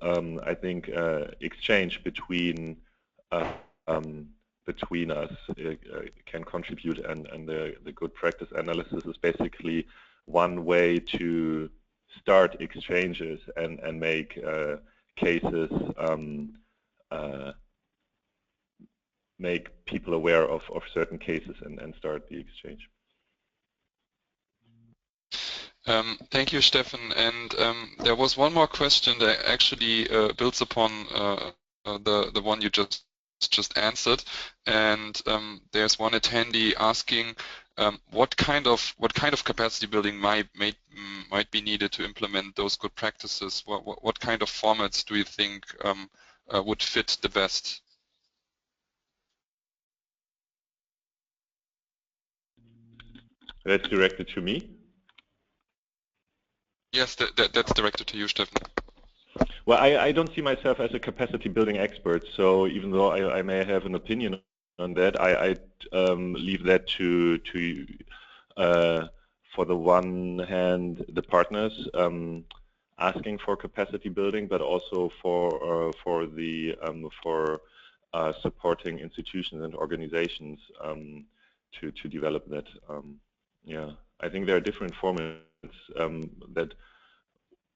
I think exchange between us can contribute, and the good practice analysis is basically one way to start exchanges and make cases, make people aware of certain cases and start the exchange. Thank you, Stefan. And there was one more question that actually builds upon the one you just answered. And there's one attendee asking what kind of capacity building might be needed to implement those good practices. What kind of formats do you think would fit the best? That's directed to me? Yes, that's directed to you, Stefan. Well, I don't see myself as a capacity building expert, so even though I may have an opinion on that, I leave that to for the one hand, the partners asking for capacity building, but also for supporting institutions and organizations to develop that. Yeah, I think there are different formats that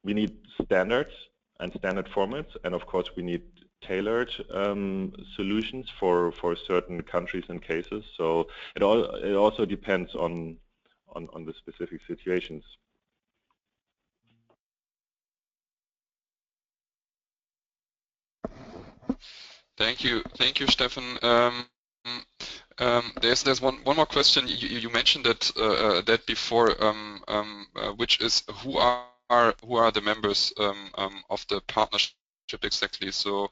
we need standards and standard formats, and of course we need tailored solutions for certain countries and cases. So it also depends on the specific situations. Thank you, Stefan. There's one more question. You mentioned that before, which is who are the members of the partnership exactly? So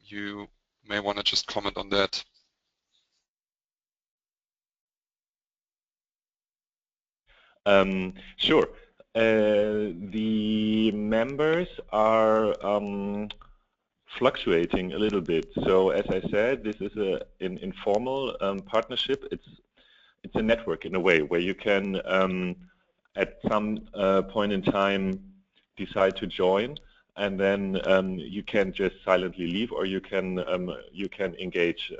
you may want to just comment on that. Sure. The members are fluctuating a little bit. So as I said, this is an informal partnership. It's a network in a way where you can at some point in time decide to join, and then you can just silently leave, or you can engage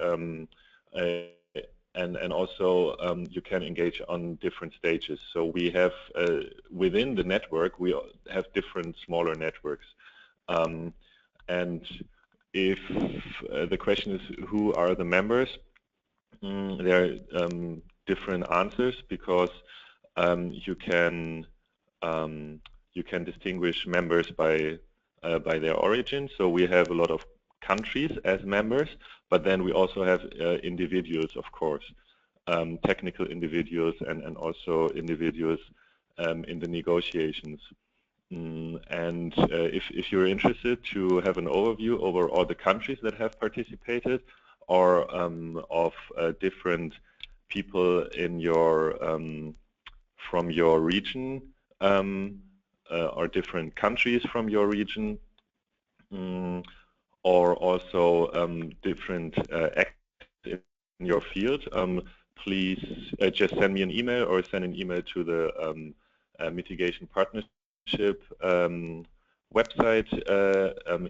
and also you can engage on different stages. So we have within the network we have different smaller networks. And if the question is who are the members, there are different answers, because you can distinguish members by their origin. So we have a lot of countries as members, but then we also have individuals, of course, technical individuals and also individuals in the negotiations. And if you're interested to have an overview over all the countries that have participated, or of different people in your from your region, or different countries from your region, or also different acts in your field, please just send me an email or send an email to the Mitigation Partnership website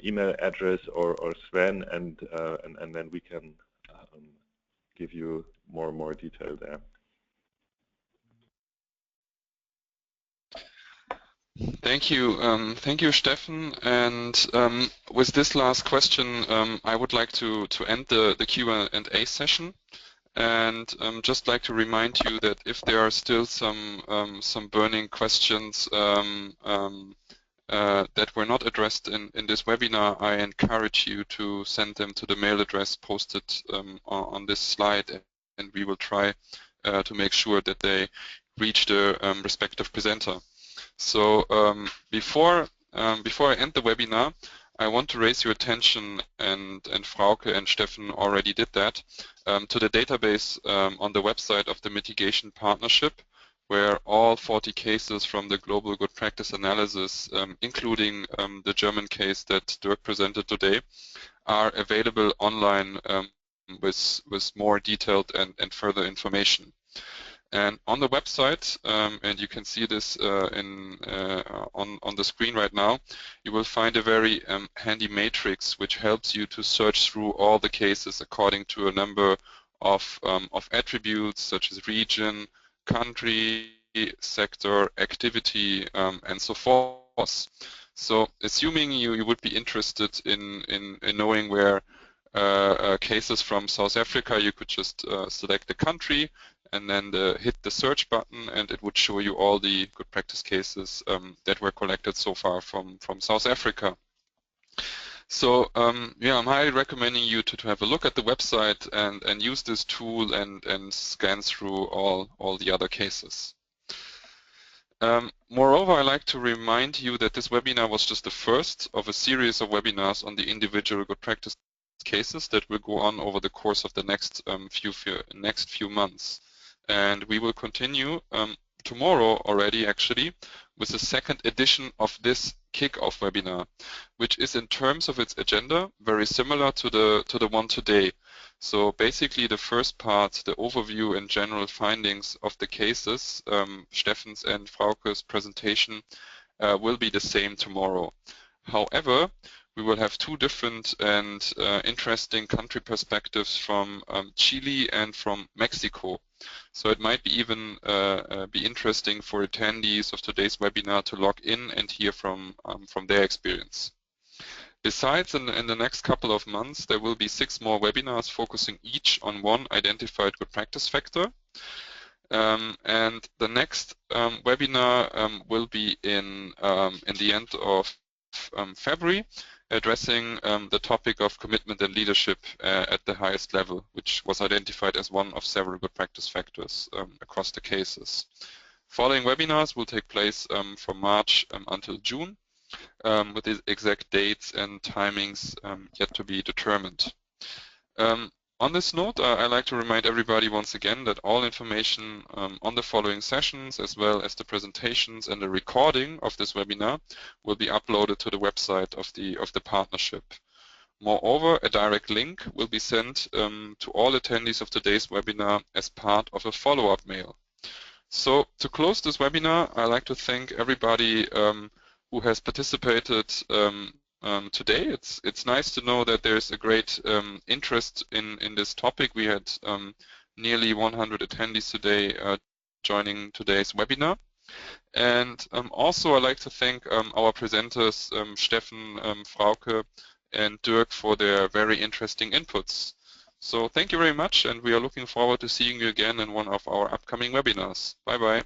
email address, or Sven, and then we can give you more detail there. Thank you, Stefan. And with this last question, I would like to end the Q&A session. And just like to remind you that if there are still some burning questions that were not addressed in this webinar, I encourage you to send them to the mail address posted on this slide, and we will try to make sure that they reach the respective presenter. So before I end the webinar, I want to raise your attention, and Frauke and Stefan already did that, to the database on the website of the Mitigation Partnership, where all 40 cases from the Global Good Practice Analysis, including the German case that Dirk presented today, are available online with more detailed and further information. And on the website, and you can see this on the screen right now, you will find a very handy matrix which helps you to search through all the cases according to a number of attributes such as region, country, sector, activity, and so forth. So assuming you would be interested in knowing where cases from South Africa, you could just select the country and then hit the search button, and it would show you all the good practice cases that were collected so far from South Africa. So yeah, I'm highly recommending you to have a look at the website and use this tool and scan through all the other cases. Moreover, I'd like to remind you that this webinar was just the first of a series of webinars on the individual good practice cases that will go on over the course of the next few months. And we will continue tomorrow already, actually, with the second edition of this kickoff webinar, which is in terms of its agenda very similar to the one today. So basically, the first part, the overview and general findings of the cases, Stefan's and Frauke's presentation, will be the same tomorrow. However, we will have two different and interesting country perspectives from Chile and from Mexico. So it might be even be interesting for attendees of today's webinar to log in and hear from their experience. Besides, in the next couple of months, there will be 6 more webinars focusing each on one identified good practice factor. And the next webinar will be in the end of February, addressing the topic of commitment and leadership at the highest level, which was identified as one of several good practice factors across the cases. Following webinars will take place from March until June, with the exact dates and timings yet to be determined. On this note, I'd like to remind everybody once again that all information on the following sessions, as well as the presentations and the recording of this webinar, will be uploaded to the website of the partnership. Moreover, a direct link will be sent to all attendees of today's webinar as part of a follow-up mail. So, to close this webinar, I'd like to thank everybody who has participated today. It's nice to know that there's a great interest in this topic. We had nearly 100 attendees today joining today's webinar. And also I'd like to thank our presenters, Steffen, Frauke, and Dirk, for their very interesting inputs. So thank you very much, and we are looking forward to seeing you again in one of our upcoming webinars. Bye-bye.